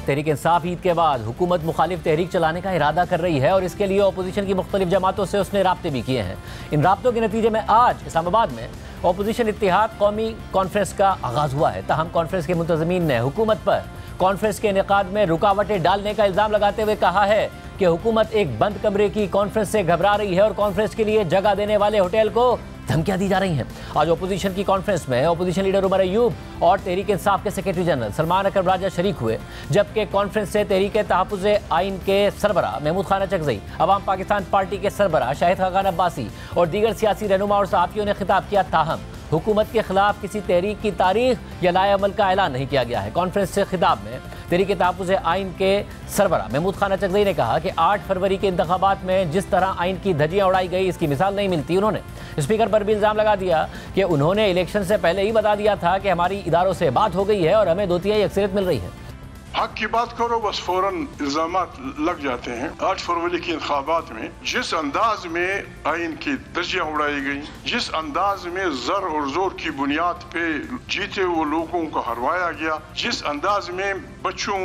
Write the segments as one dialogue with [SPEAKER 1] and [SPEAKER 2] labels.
[SPEAKER 1] तहरीक इंसाफ ईद के बाद हुकूमत मुखालिफ तहरीक चलाने का इरादा कर रही है और इसके लिए अपोजिशन की मुख्तलिफ जमातों से उसने राब्ते भी किए हैं। इन राब्तों के नतीजे में आज इस्लामाबाद में अपोजिशन इत्तेहाद कौमी कॉन्फ्रेंस का आगाज़ हुआ है। ताहम कॉन्फ्रेंस के मुंतज़मीन ने हुकूमत पर कॉन्फ्रेंस के इनेकाद में रुकावटें डालने का इल्ज़ाम लगाते हुए कहा है कि हुकूमत एक बंद कमरे की कॉन्फ्रेंस से घबरा रही है और कॉन्फ्रेंस के लिए जगह देने वाले होटल को धमकियां दी जा रही हैं। आज अपोजिशन की कॉन्फ्रेंस में अपोजिशन लीडर उमर अयूब और तहरीक इंसाफ के सेक्रेटरी जनरल सलमान अकरम राजा शरीक हुए, जबकि कॉन्फ्रेंस से तहरीक तहफ़्फ़ुज़ आइन के सरबराह महमूद खान चकज़ई, अवाम पाकिस्तान पार्टी के सरबराह शाहिद खान अब्बासी और दीगर सियासी रहनुमा और सहाफ़ियों ने खिताब किया। ताहम हुकूमत के खिलाफ किसी तहरीक की तारीख या लाएअमल का ऐलान नहीं किया गया है। कॉन्फ्रेंस से खिताब में तहरीक तहफ़्फ़ुज़ आइन के सरबराह महमूद खान चकज़ई ने कहा कि 8 फरवरी के इंतखाबात में जिस तरह आइन की धज्जियां उड़ाई गई, इसकी मिसाल नहीं मिलती। उन्होंने स्पीकर पर भी इल्ज़ाम लगा दिया कि उन्होंने इलेक्शन से पहले ही बता दिया था कि हमारी इदारों से बात हो गई है और हमें 2/3 अक्सरियत मिल रही है।
[SPEAKER 2] हक की बात करो बस फौरन इल्जामात लग जाते हैं। 8 फरवरी के इंतखाबात में जिस अंदाज में आइन की धज्जियां उड़ाई गई, जिस अंदाज में जर और जोर की बुनियाद पे जीते हुए लोगों को हरवाया गया, जिस अंदाज में बच्चों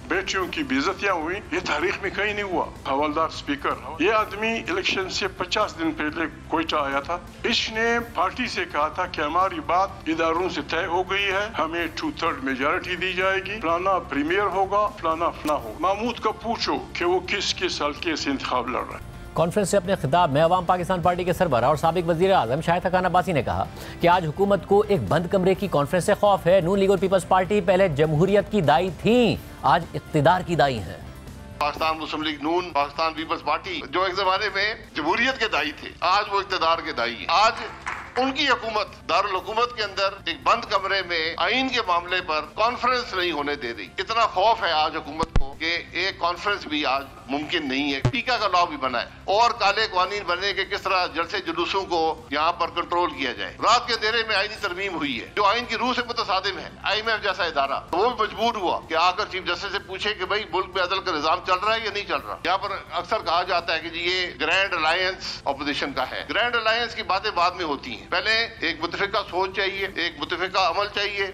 [SPEAKER 2] बेटियों की बेइज्जतियां हुई, ये तारीख में कहीं नहीं हुआ। हवलदार स्पीकर, ये आदमी इलेक्शन से 50 दिन पहले कोयटा आया था। इसने पार्टी से कहा था कि हमारी बात इदारों से तय हो गई है, हमें 2/3 मेजॉरिटी दी जाएगी, फलाना प्रीमियर होगा, फलाना होगा। महमूद का पूछो कि वो किस हल्के से इंतखाब लड़ रहा है।
[SPEAKER 1] कॉन्फ्रेंस से अपने खिताब में अवाम पाकिस्तान पार्टी के सरबराह और साबिक वज़ीर आज़म शाहिद खान अब्बासी ने कहा कि आज हुकूमत को एक बंद कमरे की कॉन्फ्रेंस से खौफ है। नून लीग और पीपल्स पार्टी पहले जमहूरियत की दाई थी, आज इक़्तिदार की दाई है।
[SPEAKER 3] पाकिस्तान मुस्लिम लीग नून, पाकिस्तान पीपल्स पार्टी जो एक जमाने में जमहूरियत के दाई थे, आज वो इक़्तिदार के दाई है। आज उनकी हुकूमत दारुल हुकूमत के अंदर एक बंद कमरे में आइन के मामले पर कॉन्फ्रेंस नहीं होने दे रही। इतना खौफ है आज हुकूमत को कि एक कॉन्फ्रेंस भी आज मुमकिन नहीं है। टीका का लॉ भी बना है और काले कानून बने के किस तरह जलसे जुलूसों को यहाँ पर कंट्रोल किया जाए। रात के अंधेरे में आईनी तरमीम हुई है जो आइन की रूह से मुतसादिम है। IMF जैसा इदारा तो वो भी मजबूर हुआ कि आकर चीफ जस्टिस से पूछे कि भाई मुल्क में अदल का निजाम चल रहा है या नहीं चल रहा। यहाँ पर अक्सर कहा जाता है कि जी ये ग्रैंड अलायंस अपोजिशन का है। ग्रैंड अलायंस की बातें बाद में होती हैं, पहले एक मुतफिका सोच चाहिए, एक मुतफिका अमल चाहिए।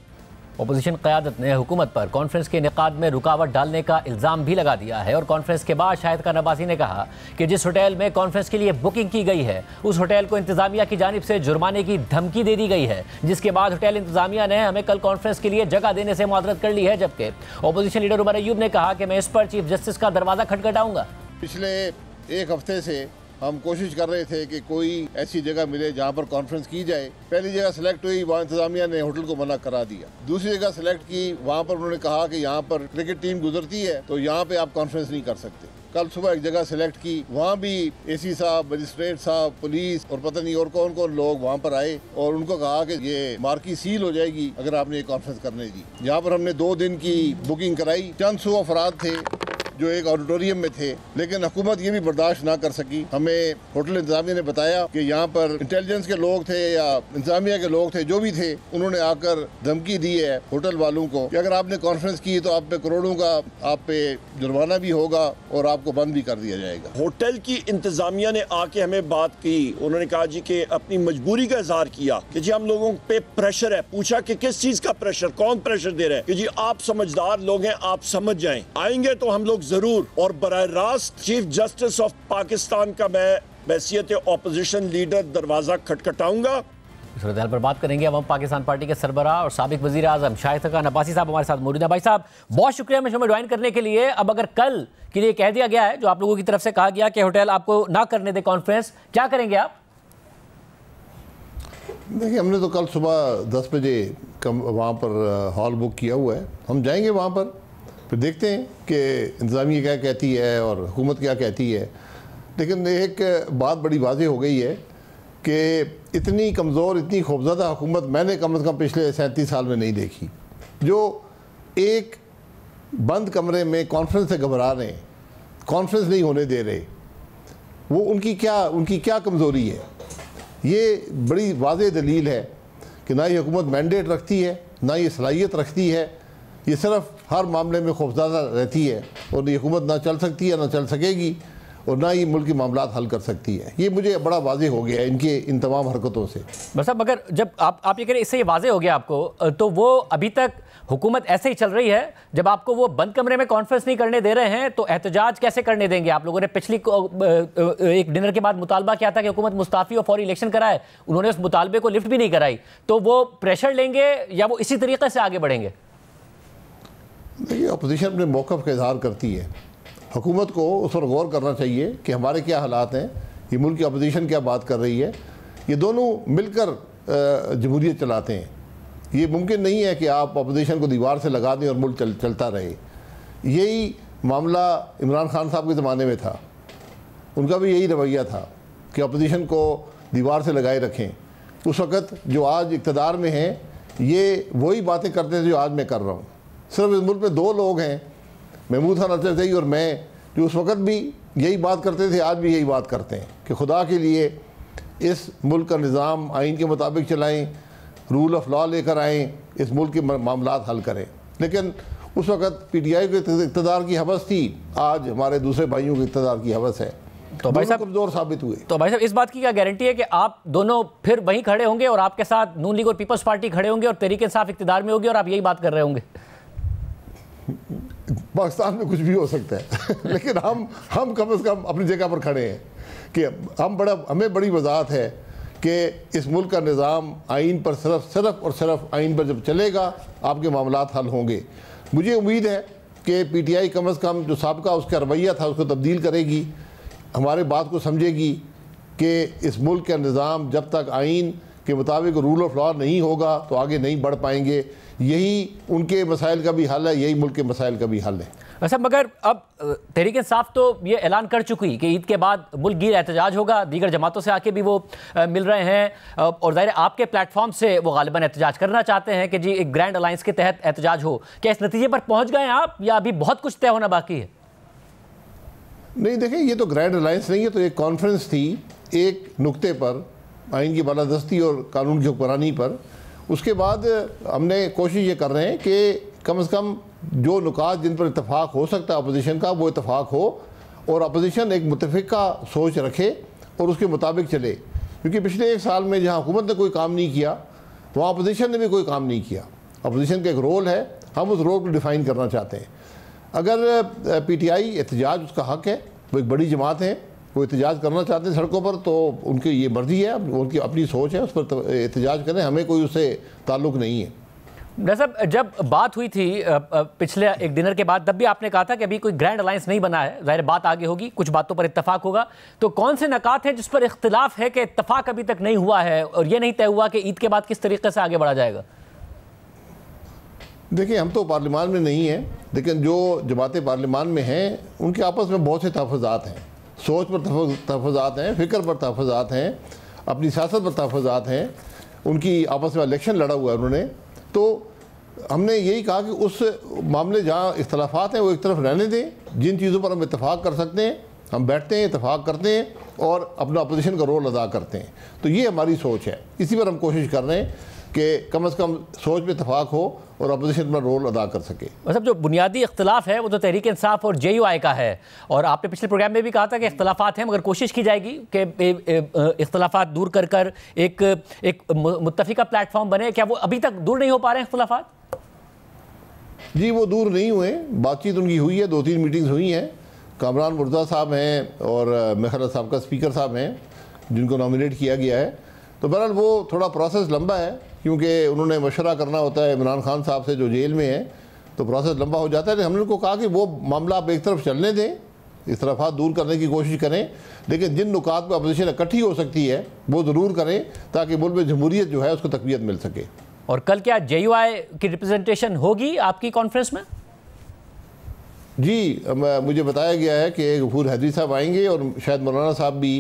[SPEAKER 1] अपोजिशन क़यादत ने हुकूमत पर कॉन्फ्रेंस के इनेकाद में रुकावट डालने का इल्ज़ाम भी लगा दिया है और कॉन्फ्रेंस के बाद शाहिद खान अब्बासी ने कहा कि जिस होटल में कॉन्फ्रेंस के लिए बुकिंग की गई है उस होटल को इंतज़ामिया की जानिब से जुर्माने की धमकी दे दी गई है, जिसके बाद होटल इंतज़ामिया ने हमें कल कॉन्फ्रेंस के लिए जगह देने से मुआज़रत कर ली है। जबकि अपोजिशन लीडर उमर अयूब ने कहा कि मैं इस पर चीफ जस्टिस का दरवाज़ा खटखटाऊंगा।
[SPEAKER 4] पिछले एक हफ्ते से हम कोशिश कर रहे थे कि कोई ऐसी जगह मिले जहाँ पर कॉन्फ्रेंस की जाए। पहली जगह सेलेक्ट हुई, वहाँ इंतजामिया ने होटल को मना करा दिया। दूसरी जगह सेलेक्ट की, वहाँ पर उन्होंने कहा कि यहाँ पर क्रिकेट टीम गुजरती है तो यहाँ पे आप कॉन्फ्रेंस नहीं कर सकते। कल सुबह एक जगह सेलेक्ट की, वहाँ भी AC साहब, मजिस्ट्रेट साहब, पुलिस और पता नहीं और कौन कौन लोग वहाँ पर आए और उनको कहा कि ये मार्की सील हो जाएगी अगर आपने ये कॉन्फ्रेंस करने दी। यहाँ पर हमने 2 दिन की बुकिंग कराई। चंद 100 अफराद थे जो एक ऑडिटोरियम में थे, लेकिन हुकूमत ये भी बर्दाश्त ना कर सकी। हमें होटल इंतजामिया ने बताया कि यहाँ पर इंटेलिजेंस के लोग थे या इंतजामिया के लोग थे, जो भी थे, उन्होंने आकर धमकी दी है होटल वालों को कि अगर आपने कॉन्फ्रेंस की तो आप पे करोड़ों का आप पे जुर्माना भी होगा और आपको बंद भी कर दिया जाएगा।
[SPEAKER 5] होटल की इंतजामिया ने आके हमें बात की, उन्होंने कहा जी कि अपनी मजबूरी का इजहार किया कि जी हम लोगों पे प्रेशर है। पूछा कि किस चीज का प्रेशर, कौन प्रेशर दे रहा है? कि जी आप समझदार लोग हैं, आप समझ जाएं, आएंगे तो हम लोग जरूर। और बराह रास्त चीफ जस्टिस ऑफ पाकिस्तान का मैं हैसियत ऑपोजिशन लीडर दरवाजा खटखटाऊंगा।
[SPEAKER 1] इस सूरत पर बात करेंगे अवाम पाकिस्तान पार्टी के सरबराह और साबिक वज़ीर आज़म शाहिद खान अब्बासी साहब हमारे साथ मौजूद हैं। भाई साहब बहुत शुक्रिया हमें ज्वाइन करने के लिए। अब अगर कल के लिए कह दिया गया है, जो आप लोगों की तरफ से कहा गया कि होटल आपको ना करने दे कॉन्फ्रेंस, क्या करेंगे आप?
[SPEAKER 4] देखिए, हमने तो कल सुबह 10 बजे वहाँ पर हॉल बुक किया हुआ है। हम जाएंगे वहाँ पर, फिर देखते हैं कि इंतज़ामिया क्या कहती है और हुकूमत क्या कहती है। लेकिन एक बात बड़ी वाज़ेह हो गई है कि इतनी कमज़ोर, इतनी खौफज़दा हुकूमत मैंने कम से कम पिछले 37 साल में नहीं देखी, जो एक बंद कमरे में कॉन्फ्रेंस से घबरा रहे हैं, कॉन्फ्रेंस नहीं होने दे रहे। वो उनकी क्या कमज़ोरी है? ये बड़ी वाज़ेह दलील है कि ना ये हुकूमत मैंडेट रखती है, ना ये सलाहियत रखती है। ये सिर्फ हर मामले में खौफज़दा रहती है और ये हुकूमत ना चल सकती है ना चल सकेगी। और ना ही मुल्क के मामलात हल कर सकती है। ये मुझे बड़ा वाज़ेह हो गया है इनके इन तमाम हरकतों से।
[SPEAKER 1] बस अब अगर जब आप ये कह रहे इससे ये वाज़ेह हो गया आपको, तो वो अभी तक हुकूमत ऐसे ही चल रही है, जब आपको वो बंद कमरे में कॉन्फ्रेंस नहीं करने दे रहे हैं तो एहतजाज कैसे करने देंगे? आप लोगों ने पिछली एक डिनर के बाद मुतालबा किया था कि हुकूमत मुस्ताफ़ी और फौरी इलेक्शन कराए, उन्होंने उस मुतालबे को लिफ्ट भी नहीं कराई, तो वो प्रेशर लेंगे या वो इसी तरीके से आगे बढ़ेंगे?
[SPEAKER 4] देखिए, अपोजिशन अपने मौक़िफ़ का इजहार करती है, हुकूमत को उस पर गौर करना चाहिए कि हमारे क्या हालात हैं, ये मुल्क की अपोजिशन क्या बात कर रही है। ये दोनों मिलकर जमहूरियत चलाते हैं। ये मुमकिन नहीं है कि आप अपोजिशन को दीवार से लगा दें और मुल्क चलता रहे। यही मामला इमरान खान साहब के ज़माने में था, उनका भी यही रवैया था कि अपोजिशन को दीवार से लगाए रखें। उस वक़्त जो आज इक़्तिदार में हैं, ये वही बातें करते थे जो आज मैं कर रहा हूँ। सिर्फ इस मुल्क में 2 लोग हैं, महमूद खान अरशद और मैं, जो उस वक़्त भी यही बात करते थे, आज भी यही बात करते हैं कि खुदा के लिए इस मुल्क का निज़ाम आइन के मुताबिक चलाएं, रूल ऑफ लॉ लेकर आएँ, इस मुल्क के मामलात हल करें। लेकिन उस वक़्त PTI के इक़्तिदार की हवस थी, आज हमारे दूसरे भाइयों के इक़्तिदार की हवस है।
[SPEAKER 1] तो भाई साहब
[SPEAKER 4] कमज़ोर साबित हुए।
[SPEAKER 1] तो भाई साहब, इस बात की क्या गारंटी है कि आप दोनों फिर वहीं खड़े होंगे और आपके साथ नून लीग और पीपल्स पार्टी खड़े होंगे और तहरीक इंसाफ इक़्तिदार में होगी और आप यही बात कर रहे होंगे?
[SPEAKER 4] पाकिस्तान में कुछ भी हो सकता है लेकिन हम कम से कम अपनी जगह पर खड़े हैं कि हमें बड़ी वजाहत है कि इस मुल्क का निज़ाम आइन पर सिर्फ आइन पर जब चलेगा, आपके मामलात हल होंगे। मुझे उम्मीद है कि PTI कम अज़ कम जो साबका उसका रवैया था उसको तब्दील करेगी, हमारे बात को समझेगी कि इस मुल्क का निज़ाम जब तक आइन के मुताबिक रूल ऑफ लॉ नहीं होगा तो आगे नहीं बढ़ पाएंगे। यही उनके मसाइल का भी हल है, यही मुल्क के मसाइल का भी हल है।
[SPEAKER 1] अच्छा, मगर अब तहरीक इंसाफ तो ये ऐलान कर चुकी कि ईद के बाद मुल्क गिर एहतजाज होगा, दीगर जमातों से आके भी वो मिल रहे हैं और ज़ाहिर आपके प्लेटफॉर्म से वो गालिबन एहतजाज करना चाहते हैं कि जी एक ग्रैंड अलायंस के तहत एहतजाज हो। क्या इस नतीजे पर पहुँच गए आप या अभी बहुत कुछ तय होना बाकी है?
[SPEAKER 4] नहीं, देखें, ये तो ग्रैंड अलायंस नहीं है, तो एक कॉन्फ्रेंस थी एक नुक्ते पर, आइन की बालादस्ती और कानून की हुक्मरानी पर। उसके बाद हमने कोशिश ये कर रहे हैं कि कम से कम जो नुकात जिन पर इत्तफाक हो सकता है अपोजिशन का, वो इत्तफाक हो और अपोजिशन एक मुतफ़िका सोच रखे और उसके मुताबिक चले। क्योंकि पिछले 1 साल में जहाँ हुकूमत ने कोई काम नहीं किया, वहाँ अपोजिशन ने भी कोई काम नहीं किया। अपोजिशन का एक रोल है, हम उस रोल को डिफ़ाइन करना चाहते हैं। अगर PTI एहतजाज उसका हक़ है, वो एक बड़ी जमात है, वो एहतजाज करना चाहते हैं सड़कों पर, तो उनकी ये मर्ज़ी है, उनकी अपनी सोच है, उस पर एहतजाज करें, हमें कोई उससे ताल्लुक़ नहीं है।
[SPEAKER 1] साहब, जब बात हुई थी पिछले एक डिनर के बाद, तब भी आपने कहा था कि अभी कोई ग्रैंड अलायंस नहीं बना है, ज़ाहिर बात आगे होगी, कुछ बातों पर इत्तफाक होगा। तो कौन से नकात हैं जिस पर इख्तिलाफ है कि इत्तफाक अभी तक नहीं हुआ है और ये नहीं तय हुआ कि ईद के बाद किस तरीके से आगे बढ़ा जाएगा?
[SPEAKER 4] देखिए, हम तो पार्लियामान में नहीं हैं, लेकिन जो जमातें पार्लियामान में हैं उनके आपस में बहुत से तहफ़्फ़ुज़ात हैं, सोच पर तहफ़्फ़ुज़ात हैं, फ़िक्र पर तहफ़्फ़ुज़ात हैं, अपनी सियासत पर तहफ़्फ़ुज़ात हैं। उनकी आपस में इलेक्शन लड़ा हुआ है उन्होंने, तो हमने यही कहा कि उस मामले जहाँ इख्तलाफात हैं वो एक तरफ रहने दें। जिन चीज़ों पर हम इत्तफाक कर सकते हैं हम बैठते हैं, इत्तफाक करते हैं और अपना अपोजिशन का रोल अदा करते हैं। तो ये हमारी सोच है, इसी पर हम कोशिश कर रहे हैं कि कम से कम सोच में इत्तफाक हो और अपोजिशन अपना रोल अदा कर सके।
[SPEAKER 1] मतलब जो बुनियादी इख्तलाफ है वो तो तहरीक इंसाफ और JUI का है, और आपने पिछले प्रोग्राम में भी कहा था कि इख्तलाफात हैं, मगर कोशिश की जाएगी कि इख्तलाफात दूर कर कर एक मुत्तफ़िका प्लेटफॉर्म बने। क्या वो अभी तक दूर नहीं हो पा रहे हैं इख्तलाफात?
[SPEAKER 4] जी, वो दूर नहीं हुए, बातचीत उनकी हुई है, 2-3 मीटिंग्स हुई हैं। कामरान मुर्तज़ा साहब हैं और मेरे ख्याल साहब का स्पीकर साहब हैं जिनको नॉमिनेट किया गया है। तो बहरहाल वो थोड़ा प्रोसेस लंबा है, क्योंकि उन्होंने मशवरा करना होता है इमरान खान साहब से जो जेल में है, तो प्रोसेस लंबा हो जाता है। हमने उनको कहा कि वो मामला आप एक तरफ चलने दें, इख्तलाफात दूर करने की कोशिश करें, लेकिन जिन नुकात पर अपोजिशन इकट्ठी हो सकती है वो ज़रूर करें, ताकि मुल्क में जमहूरियत जो है उसको तक़वियत मिल सके।
[SPEAKER 1] और कल क्या JUI की रिप्रेजेंटेशन होगी आपकी कॉन्फ्रेंस में?
[SPEAKER 4] जी, मुझे बताया गया है कि गफूर हैदरी साहब आएंगे और शायद मौलाना साहब भी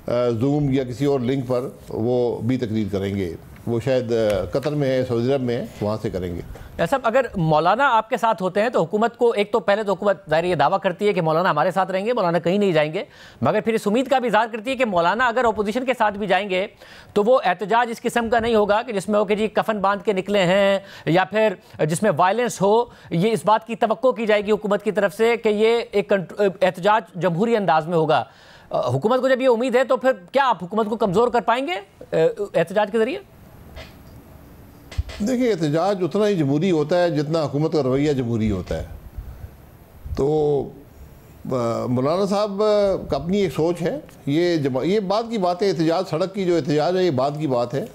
[SPEAKER 4] जूम या किसी और लिंक पर वो भी तकरीर करेंगे। वो शायद कतर में है, सऊदी अरब में है, वहाँ से करेंगे।
[SPEAKER 1] ऐसा अगर मौलाना आपके साथ होते हैं तो हुकूमत को एक तो पहले तो हुकूमत ज़ाहिर ये दावा करती है कि मौलाना हमारे साथ रहेंगे, मौलाना कहीं नहीं जाएंगे, मगर फिर इस उम्मीद का भी इज़हार करती है कि मौलाना अगर अपोजिशन के साथ भी जाएंगे तो वो एहतजाज इस किस्म का नहीं होगा कि जिसमें हो कि जी कफन बांध के निकले हैं या फिर जिसमें वायलेंस हो। ये इस बात की तवक्को की जाएगी हुकूमत की तरफ से कि ये एक एहतजाज जमहूरी अंदाज में होगा। हुकूमत को जब ये उम्मीद है तो फिर क्या आप हुकूमत को कमज़ोर कर पाएंगे एहतजाज के ज़रिए?
[SPEAKER 4] देखिए, एहतजाज उतना ही जमहूरी होता है जितना हुकूमत का रवैया जमहूरी होता है। तो मौलाना साहब का अपनी एक सोच है, ये बात की बात है। एहतजाज, सड़क की जो एहतजाज है, ये बात की बात है।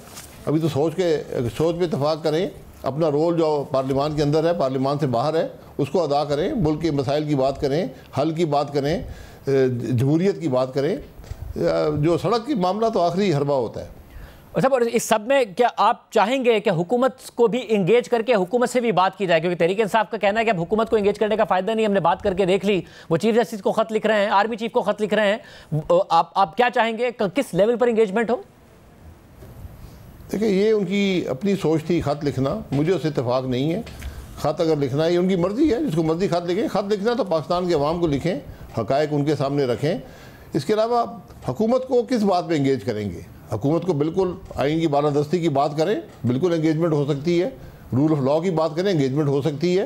[SPEAKER 4] अभी तो सोच पे इत्तफाक करें, अपना रोल जो पार्लियामान के अंदर है, पार्लियामान से बाहर है, उसको अदा करें, मुल्क के मसाइल की बात करें, हल की बात करें, जमहूरियत की बात करें। जो सड़क की मामला तो आखिरी हरबा होता है।
[SPEAKER 1] और इस सब में क्या आप चाहेंगे कि हुकूमत को भी इंगेज करके हुकूमत से भी बात की जाए? क्योंकि तहरीक इंसाफ का कहना है कि अब हुकूमत को इंगेज करने का फ़ायदा नहीं, हमने बात करके देख ली। वो चीफ जस्टिस को ख़त लिख रहे हैं, आर्मी चीफ को ख़त लिख रहे हैं। आप क्या चाहेंगे, किस लेवल पर इंगेजमेंट हो?
[SPEAKER 4] देखिए, ये उनकी अपनी सोच थी ख़त लिखना, मुझे उससे इत्तेफाक नहीं है। ख़त अगर लिखना है, ये उनकी मर्ज़ी है, जिसको मर्ज़ी ख़त लिखें। ख़त लिखना तो पाकिस्तान के अवाम को लिखें, हक़ाइक़ उनके सामने रखें। इसके अलावा हुकूमत को किस बात पे इंगेज करेंगे? हुकूमत को बिल्कुल आइन की बालादस्ती की बात करें, बिल्कुल एंगेजमेंट हो सकती है। रूल ऑफ लॉ की बात करें, एंगेजमेंट हो सकती है।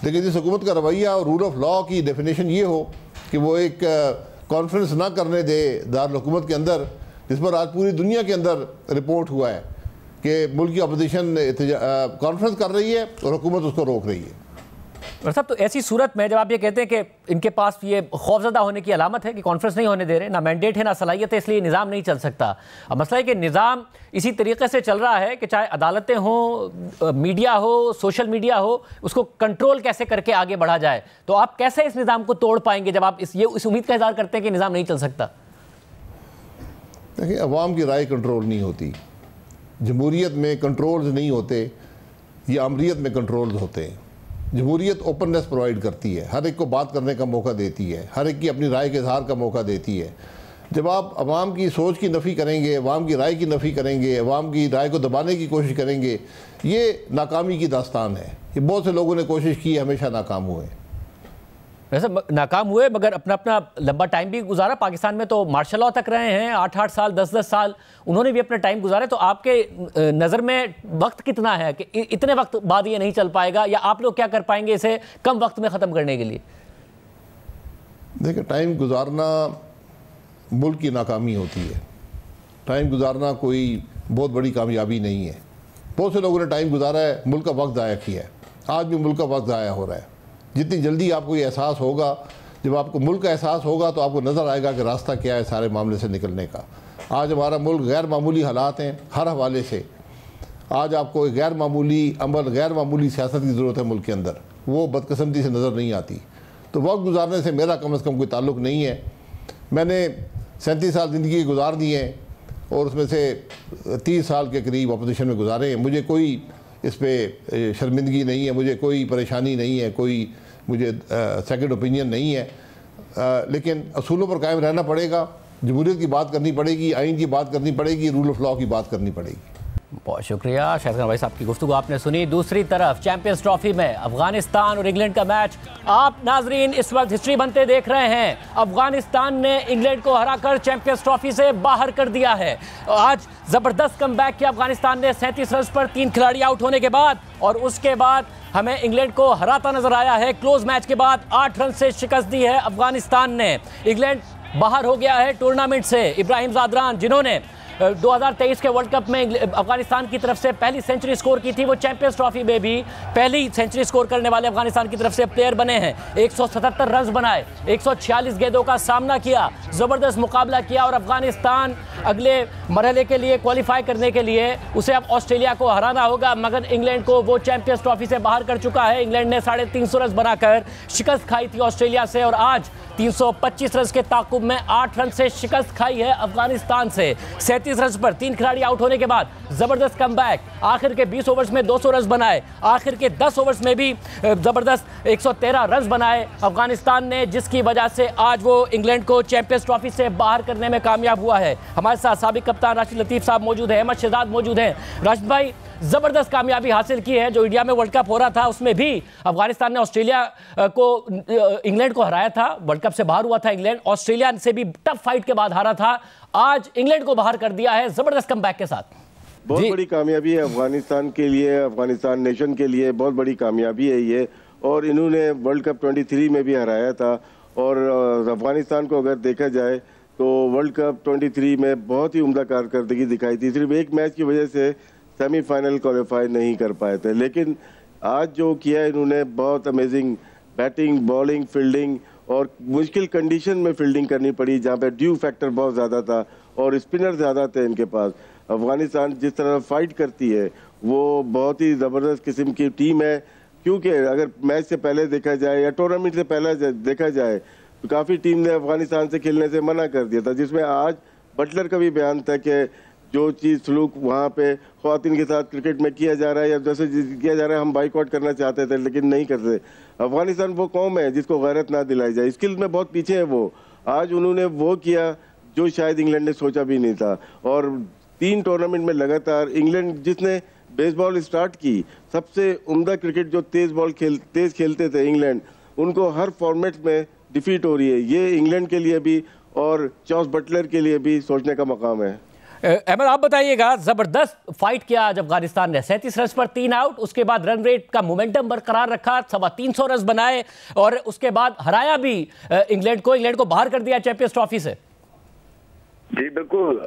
[SPEAKER 4] लेकिन जिस हुकूमत का रवैया और रूल ऑफ लॉ की डेफिनेशन ये हो कि वो एक कॉन्फ्रेंस ना करने दे दारुल हुकूमत के अंदर, जिस पर आज पूरी दुनिया के अंदर रिपोर्ट हुआ है कि मुल्क की अपोजिशन कॉन्फ्रेंस कर रही है और हुकूमत उसको रोक रही है।
[SPEAKER 1] और साहब, तो ऐसी सूरत में जब आप ये कहते हैं कि इनके पास ये खौफजदा होने की अलामत है कि कॉन्फ्रेंस नहीं होने दे रहे, ना मैंडेट है ना सलाहियत है, इसलिए निज़ाम नहीं चल सकता। अब मसला है कि निज़ाम इसी तरीके से चल रहा है कि चाहे अदालतें हों, मीडिया हो, सोशल मीडिया हो, उसको कंट्रोल कैसे करके आगे बढ़ा जाए। तो आप कैसे इस निज़ाम को तोड़ पाएंगे जब आप इस उम्मीद का इज़हार करते हैं कि निज़ाम नहीं चल सकता?
[SPEAKER 4] देखिए, अवाम की राय कंट्रोल नहीं होती, जमहूरियत में कंट्रोल्स नहीं होते, ये आमरीत में कंट्रोल्स होते हैं। जमहूरियत ओपननेस प्रोवाइड करती है, हर एक को बात करने का मौका देती है, हर एक की अपनी राय के इज़हार का मौका देती है। जब आप अवाम की सोच की नफ़ी करेंगे, अवाम की राय की नफ़ी करेंगे, अवाम की राय को दबाने की कोशिश करेंगे, ये नाकामी की दास्तान है। ये बहुत से लोगों ने कोशिश की, हमेशा नाकाम हुए।
[SPEAKER 1] वैसे नाकाम हुए, मगर अपना अपना लंबा टाइम भी गुजारा। पाकिस्तान में तो मार्शल लॉ तक रहे हैं, 8-8 साल 10-10 साल उन्होंने भी अपना टाइम गुजारे। तो आपके नज़र में वक्त कितना है कि इतने वक्त बाद ये नहीं चल पाएगा, या आप लोग क्या कर पाएंगे इसे कम वक्त में ख़त्म करने के लिए?
[SPEAKER 4] देखिए, टाइम गुजारना मुल्क की नाकामी होती है। टाइम गुजारना कोई बहुत बड़ी कामयाबी नहीं है। बहुत से लोगों ने टाइम गुजारा है, मुल्क का वक्त ज़ाया किया है। आज भी मुल्क का वक्त ज़ाया हो रहा है। जितनी जल्दी आपको ये एहसास होगा, जब आपको मुल्क का एहसास होगा तो आपको नज़र आएगा कि रास्ता क्या है सारे मामले से निकलने का। आज हमारा मुल्क गैर मामूली हालात हैं हर हवाले से। आज आपको एक गैर मामूली अमल, गैर मामूली सियासत की ज़रूरत है मुल्क के अंदर, वो बदकिस्मती से नज़र नहीं आती। तो वक्त गुजारने से मेरा कम अज़ कम कोई ताल्लुक़ नहीं है। मैंने 37 साल ज़िंदगी गुजार दी हैं और उसमें से 30 साल के करीब अपोजिशन में गुजारे हैं। मुझे कोई इस पर शर्मिंदगी नहीं है, मुझे कोई परेशानी नहीं है, कोई मुझे सेकंड ओपिनियन नहीं है। लेकिन असूलों पर कायम रहना पड़ेगा, जमहूरियत की बात करनी पड़ेगी, आइन की बात करनी पड़ेगी, रूल ऑफ लॉ की बात करनी पड़ेगी।
[SPEAKER 1] बहुत शुक्रिया शाहिद खान भाई साहब की गुफ्तगू आपने सुनी। दूसरी तरफ चैंपियंस ट्रॉफी में अफगानिस्तान और इंग्लैंड का मैच आप नाजरीन इस वक्त हिस्ट्री बनते देख रहे हैं। अफगानिस्तान ने इंग्लैंड को हराकर चैंपियंस ट्रॉफी से बाहर कर दिया है। आज जबरदस्त कमबैक किया अफगानिस्तान ने 37 रन पर 3 खिलाड़ी आउट होने के बाद, और उसके बाद हमें इंग्लैंड को हराता नजर आया है। क्लोज मैच के बाद 8 रन से शिकस्त दी है अफगानिस्तान ने। इंग्लैंड बाहर हो गया है टूर्नामेंट से। इब्राहिम ज़ादरान जिन्होंने 2023 के वर्ल्ड कप में अफगानिस्तान की तरफ से पहली सेंचुरी स्कोर की थी, वो चैंपियंस ट्रॉफी में भी पहली सेंचुरी स्कोर करने वाले अफगानिस्तान की तरफ से प्लेयर बने हैं। 177 रन बनाए, 146 गेंदों का सामना किया, ज़बरदस्त मुकाबला किया और अफगानिस्तान अगले मरहले के लिए क्वालिफाई करने के लिए उसे अब ऑस्ट्रेलिया को हराना होगा। मगर इंग्लैंड को वो चैंपियंस ट्रॉफी से बाहर कर चुका है। इंग्लैंड ने 350 रन बनाकर शिकस्त खाई थी ऑस्ट्रेलिया से, और आज 325 रन के ताकुब में 8 रन से शिकस्त खाई है अफगानिस्तान से। 37 37 रन पर 3 खिलाड़ी आउट होने के बाद जबरदस्त कमबैक, आखिर के 20 ओवर्स में 200 रन बनाए, आखिर के 10 ओवर्स में भी जबरदस्त 113 रन बनाए अफगानिस्तान ने, जिसकी वजह से आज वो इंग्लैंड को चैंपियंस ट्रॉफी से बाहर करने में कामयाब हुआ है। हमारे साथ साबिक कप्तान राशिद लतीफ साहब मौजूद हैं, अहमद शहजाद मौजूद हैं। राशिद भाई, जबरदस्त कामयाबी हासिल की है। जो इंडिया में वर्ल्ड कप हो रहा था उसमें भी अफगानिस्तान ने ऑस्ट्रेलिया को इंग्लैंड को हराया था, वर्ल्ड कप से बाहर हुआ था इंग्लैंड, ऑस्ट्रेलिया से भी टफ फाइट के बाद हारा था, आज इंग्लैंड को बाहर कर दिया है जबरदस्त कमबैक के साथ।
[SPEAKER 6] बहुत बड़ी कामयाबी है अफगानिस्तान के लिए, अफगानिस्तान नेशन के लिए बहुत बड़ी कामयाबी है ये। और इन्होंने वर्ल्ड कप 23 में भी हराया था। और अफगानिस्तान को अगर देखा जाए तो वर्ल्ड कप 23 में बहुत ही उम्दा कारकर्दगी दिखाई थी, सिर्फ एक मैच की वजह से सेमीफाइनल क्वालिफाई नहीं कर पाए थे। लेकिन आज जो किया इन्होंने बहुत अमेजिंग बैटिंग, बॉलिंग, फील्डिंग, और मुश्किल कंडीशन में फील्डिंग करनी पड़ी जहाँ पे ड्यू फैक्टर बहुत ज़्यादा था और स्पिनर ज़्यादा थे इनके पास। अफगानिस्तान जिस तरह फाइट करती है वो बहुत ही ज़बरदस्त किस्म की टीम है, क्योंकि अगर मैच से पहले देखा जाए या टूर्नामेंट से पहले देखा जाए तो काफ़ी टीम ने अफगानिस्तान से खेलने से मना कर दिया था, जिसमें आज बटलर का भी बयान था कि जो चीज़ सलूक वहाँ पे ख्वातीन के साथ क्रिकेट में किया जा रहा है या जैसे किया जा रहा है हम बाइकआउट करना चाहते थे लेकिन नहीं करते। अफगानिस्तान वो कौम है जिसको गैरत ना दिलाई जाए, स्किल में बहुत पीछे है वो। आज उन्होंने वो किया जो शायद इंग्लैंड ने सोचा भी नहीं था। और 3 टूर्नामेंट में लगातार इंग्लैंड जिसने बेसबॉल स्टार्ट की, सबसे उम्दा क्रिकेट जो तेज खेलते थे इंग्लैंड, उनको हर फॉर्मेट में डिफीट हो रही है। ये इंग्लैंड के लिए भी और जॉस बटलर के लिए भी सोचने का मकाम है।
[SPEAKER 1] अहमद, आप बताइएगा, जबरदस्त फाइट किया आज अफगानिस्तान ने, 37 रन पर 3 आउट, उसके बाद रन रेट का मोमेंटम बरकरार रखा, 350 रन बनाए और उसके बाद हराया भी इंग्लैंड को बाहर कर दिया चैंपियंस ट्रॉफी से।
[SPEAKER 7] जी बिल्कुल,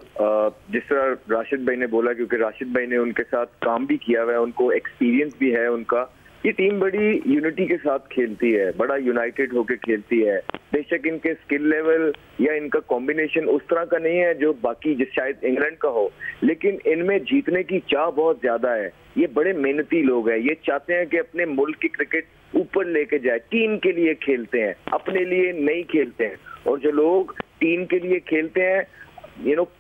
[SPEAKER 7] जिस तरह राशिद भाई ने बोला, क्योंकि राशिद भाई ने उनके साथ काम भी किया हुआ है, उनको एक्सपीरियंस भी है उनका। ये टीम बड़ी यूनिटी के साथ खेलती है, बड़ा यूनाइटेड होकर खेलती है। बेशक इनके स्किल लेवल या इनका कॉम्बिनेशन उस तरह का नहीं है जो बाकी जिस शायद इंग्लैंड का हो, लेकिन इनमें जीतने की चाह बहुत ज्यादा है। ये बड़े मेहनती लोग हैं, ये चाहते हैं कि अपने मुल्क की क्रिकेट ऊपर लेके जाए, टीम के लिए खेलते हैं, अपने लिए नहीं खेलते हैं। और जो लोग टीम के लिए खेलते हैं,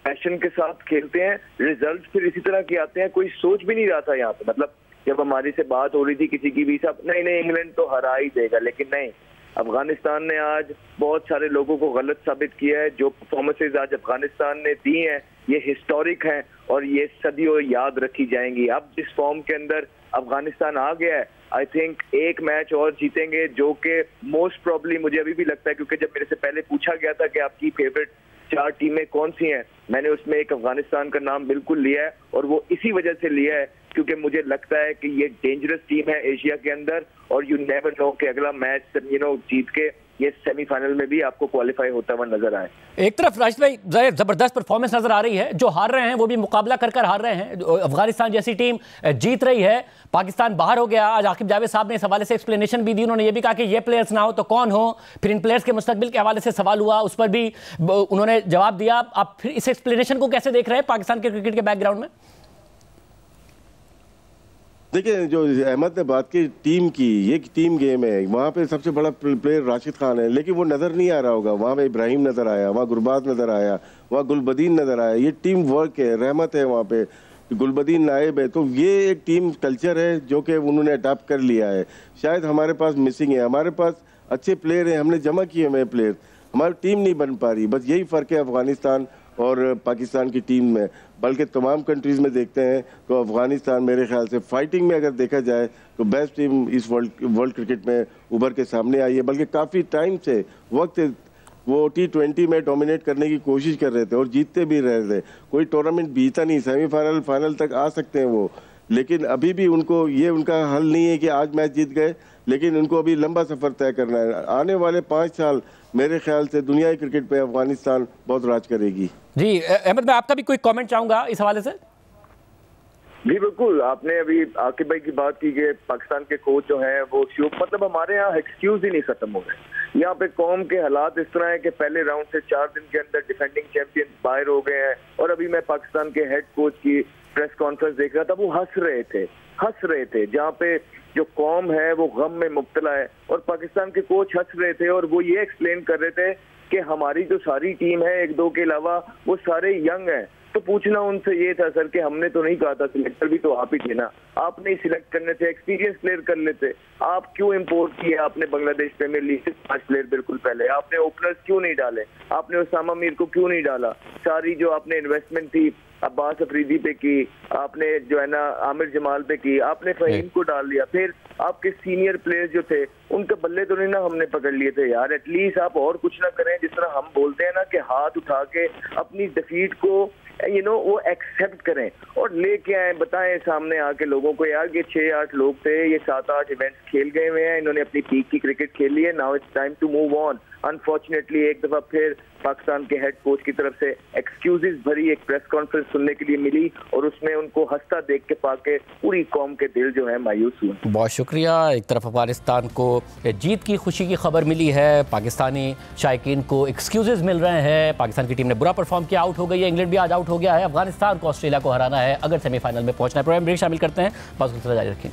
[SPEAKER 7] पैशन के साथ खेलते हैं, रिजल्ट फिर इसी तरह के आते हैं। कोई सोच भी नहीं रहा था यहाँ पे, मतलब जब हमारी से बात हो रही थी किसी की भी, सब नहीं इंग्लैंड तो हरा ही देगा, लेकिन नहीं, अफगानिस्तान ने आज बहुत सारे लोगों को गलत साबित किया है। जो परफॉर्मेंसेज आज अफगानिस्तान ने दी हैं ये हिस्टोरिक हैं और ये सदियों याद रखी जाएंगी। अब जिस फॉर्म के अंदर अफगानिस्तान आ गया है, आई थिंक एक मैच और जीतेंगे, जो कि मोस्ट प्रॉब्ली मुझे अभी भी लगता है, क्योंकि जब मेरे से पहले पूछा गया था कि आपकी फेवरेट 4 टीमें कौन सी हैं, मैंने उसमें एक अफगानिस्तान का नाम बिल्कुल लिया है। और वो इसी वजह से लिया है क्योंकि मुझे लगता है कि ये डेंजरस टीम है एशिया के अंदर, और यू नेवर नो कि अगला मैच जीत के ये सेमीफाइनल में भी आपको क्वालिफाई होता हुआ नजर आए।
[SPEAKER 1] एक तरफ राशिद भाई जबरदस्त परफॉर्मेंस नजर आ रही है, जो हार रहे हैं वो भी मुकाबला कर हार रहे हैं। अफगानिस्तान जैसी टीम जीत रही है, पाकिस्तान बाहर हो गया। आज आकिब जावेद साहब ने इस हवाले से एक्सप्लेनेशन भी दी, उन्होंने ये भी कहा कि ये प्लेयर्स ना हो तो कौन हो। फिर इन प्लेयर्स के मुस्तकबिल के हवाले से सवाल हुआ, उस पर भी उन्होंने जवाब दिया। आप फिर इस एक्सप्लेनेशन को कैसे देख रहे हैं पाकिस्तान के क्रिकेट के बैकग्राउंड में?
[SPEAKER 6] देखिए, जो अहमद ने बात की टीम की, ये टीम गेम है। वहाँ पे सबसे बड़ा प्लेयर राशिद खान है, लेकिन वो नज़र नहीं आ रहा होगा। वहाँ पे इब्राहिम नज़र आया, वहाँ गुरबाज नज़र आया, वहाँ गुलबदीन नज़र आया। ये टीम वर्क है, रहमत है, वहाँ पे गुलबदीन नायब है। तो ये एक टीम कल्चर है जो कि उन्होंने अडाप्ट कर लिया है। शायद हमारे पास मिसिंग है, हमारे पास अच्छे प्लेयर हैं, हमने जमा किए हुए प्लेयर, हमारी टीम नहीं बन पा रही। बस यही फ़र्क है अफगानिस्तान और पाकिस्तान की टीम में। बल्कि तमाम कंट्रीज़ में देखते हैं तो अफगानिस्तान मेरे ख्याल से फाइटिंग में अगर देखा जाए तो बेस्ट टीम इस वर्ल्ड क्रिकेट में उभर के सामने आई है। बल्कि काफ़ी टाइम से वक्त वो T20 में डोमिनेट करने की कोशिश कर रहे थे और जीतते भी रहे थे। कोई टूर्नामेंट बीता नहीं, सेमीफाइनल फाइनल तक आ सकते हैं वो, लेकिन अभी भी उनको ये उनका हल नहीं है कि आज मैच जीत गए, लेकिन उनको अभी लंबा सफ़र तय करना है। आने वाले 5 साल मेरे ख्याल से दुनिया क्रिकेट पे अफगानिस्तान बहुत राज करेगी।
[SPEAKER 1] जी अहमद, मैं आपका भी कोई कमेंट चाहूंगा इस हवाले से।
[SPEAKER 7] जी बिल्कुल, आपने अभी आकिब भाई की बात की कि पाकिस्तान के कोच जो हैं वो मतलब हमारे यहाँ एक्सक्यूज ही नहीं खत्म हो गए। यहाँ पे कौम के हालात इस तरह है कि पहले राउंड से 4 दिन के अंदर डिफेंडिंग चैंपियन बाहर हो गए हैं। और अभी मैं पाकिस्तान के हेड कोच की प्रेस कॉन्फ्रेंस देख रहा था, वो हंस रहे थे जहाँ पे जो कौम है वो गम में मुब्तला है, और पाकिस्तान के कोच हंस रहे थे और वो ये एक्सप्लेन कर रहे थे कि हमारी जो सारी टीम है 1-2 के अलावा वो सारे यंग हैं, तो पूछना उनसे ये था सर कि हमने तो नहीं कहा था, सिलेक्टर भी तो आप ही थे ना, आपने ही सिलेक्ट करने थे, एक्सपीरियंस प्लेयर कर लेते, आप क्यों इंपोर्ट किए आपने बांग्लादेश प्रीमियर लीग से 5 प्लेयर बिल्कुल पहले, आपने ओपनर्स क्यों नहीं डाले, आपने उसामा मीर को क्यों नहीं डाला, सारी जो आपने इन्वेस्टमेंट थी अब्बास अफरीदी पे की, आपने जो है ना आमिर जमाल पे की, आपने फहीम को डाल लिया, फिर आपके सीनियर प्लेयर्स जो थे उनके बल्ले तो नहीं ना हमने पकड़ लिए थे यार, एटलीस्ट आप और कुछ ना करें, जिस तरह हम बोलते हैं ना कि हाथ उठा के अपनी डिफीट को वो एक्सेप्ट करें और लेके आए, बताएं सामने आके लोगों को यार ये 6-8 लोग थे, ये 7-8 इवेंट्स खेल गए हुए हैं, इन्होंने अपनी पीक की क्रिकेट खेल ली है, now it's time to move on. Unfortunately एक दफा फिर पाकिस्तान के हेड कोच की तरफ से एक्सक्यूजेस भरी एक प्रेस कॉन्फ्रेंस सुनने के लिए मिली और उसमें उनको हंसता देख के पाके पूरी कौम के दिल जो है मायूस हुए।
[SPEAKER 1] बहुत शुक्रिया। एक तरफ अफगानिस्तान को जीत की खुशी की खबर मिली है, पाकिस्तानी शायकीन को एक्सक्यूजेस मिल रहे हैं, पाकिस्तान की टीम ने बुरा परफॉर्म किया, आउट हो गई है, इंग्लैंड भी आज आउट हो गया है, अफगानिस्तान को ऑस्ट्रेलिया को हराना है अगर सेमीफाइनल में पहुंचना है। प्रोग्राम ब्रेक शामिल करते हैं, बस जारी रखें।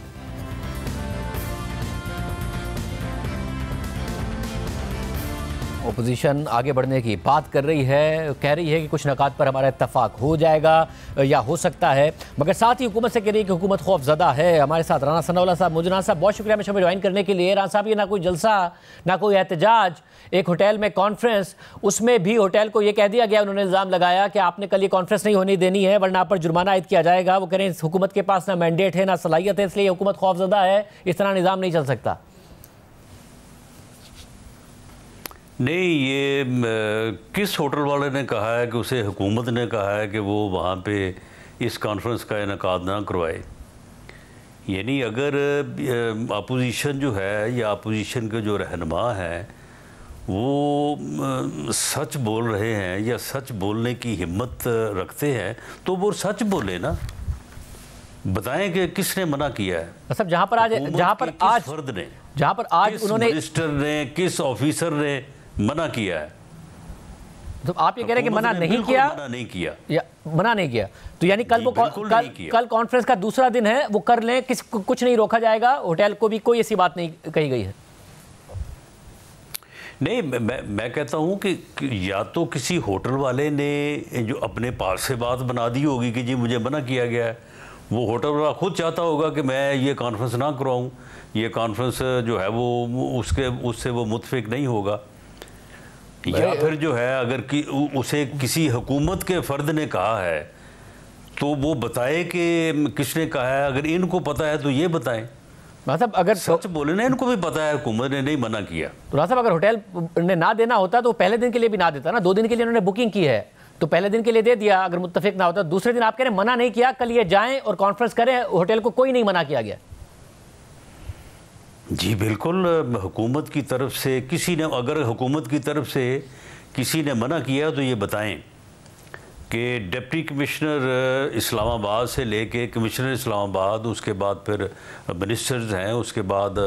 [SPEAKER 1] ओपोजिशन आगे बढ़ने की बात कर रही है, कह रही है कि कुछ नकात पर हमारा इत्तफाक हो जाएगा या हो सकता है, मगर साथ ही हुकूमत से कह रही है कि हुकूमत खौफजदा है। हमारे साथ राना सनाउल्लाह साहब मौजूद। राना साहब बहुत शुक्रिया हमें शो ज्वाइन करने के लिए। राना साहब ये ना कोई जलसा ना कोई एहतजाज, एक होटल में कॉन्फ्रेंस, उसमें भी होटल को ये कह दिया गया, उन्होंने इल्ज़ाम लगाया कि आपने कल ये कॉन्फ्रेंस नहीं होने देनी है वरना आप पर जुर्माना आयद किया जाएगा। वो कह रहे हैं हुकूमत के पास ना मैंडेट है ना सलाहियत है, इसलिए हुकूमत खौफजदा है, इस तरह निज़ाम नहीं चल सकता।
[SPEAKER 8] नहीं, ये किस होटल वाले ने कहा है कि उसे हुकूमत ने कहा है कि वो वहाँ पे इस कॉन्फ्रेंस का इनेकाद ना करवाए? यानी अगर अपोजिशन जो है या अपोजिशन के जो रहनुमा हैं वो सच बोल रहे हैं या सच बोलने की हिम्मत रखते हैं तो वो सच बोले ना, बताएं कि किसने मना किया है।
[SPEAKER 1] मतलब जहाँ पर आज
[SPEAKER 8] फर्द ने,
[SPEAKER 1] जहाँ पर आज उन्होंने,
[SPEAKER 8] मिनिस्टर ने, किस ऑफिसर ने मना किया है?
[SPEAKER 1] तो आप ये कह रहे हैं कि मना नहीं किया, या मना नहीं किया, तो यानी कल वो कल कॉन्फ्रेंस का दूसरा दिन है, वो कर लें, कुछ नहीं रोका जाएगा, होटल को भी कोई ऐसी बात नहीं कही गई है।
[SPEAKER 8] नहीं, मैं कहता हूँ कि या तो किसी होटल वाले ने जो अपने पास से बात बना दी होगी कि जी मुझे मना किया गया है, वो होटल वाला खुद चाहता होगा कि मैं ये कॉन्फ्रेंस ना करवाऊँ, ये कॉन्फ्रेंस जो है वो उससे वो मुतफिक नहीं होगा, या फिर जो है अगर उसे किसी हुकूमत के फ़र्द ने कहा है तो वो बताए कि किसने कहा है। अगर इनको पता है तो ये बताएं, मतलब अगर सच बोले ना, इनको भी पता है हुकूमत ने नहीं मना किया।
[SPEAKER 1] तो साहब अगर होटल ने ना देना होता तो पहले दिन के लिए भी ना देता ना, 2 दिन के लिए उन्होंने बुकिंग की है तो पहले दिन के लिए दे दिया, अगर मुत्तफिक ना होता। दूसरे दिन आप कह रहे हैं मना नहीं किया, कल ये जाएं और कॉन्फ्रेंस करें, होटल को कोई नहीं मना किया गया।
[SPEAKER 8] जी बिल्कुल, हुकूमत की तरफ से किसी ने, अगर हुकूमत की तरफ से किसी ने मना किया तो ये बताएं कि डिप्टी कमिश्नर इस्लामाबाद से लेके कमिश्नर इस्लामाबाद, उसके बाद फिर मिनिस्टर्स हैं, उसके बाद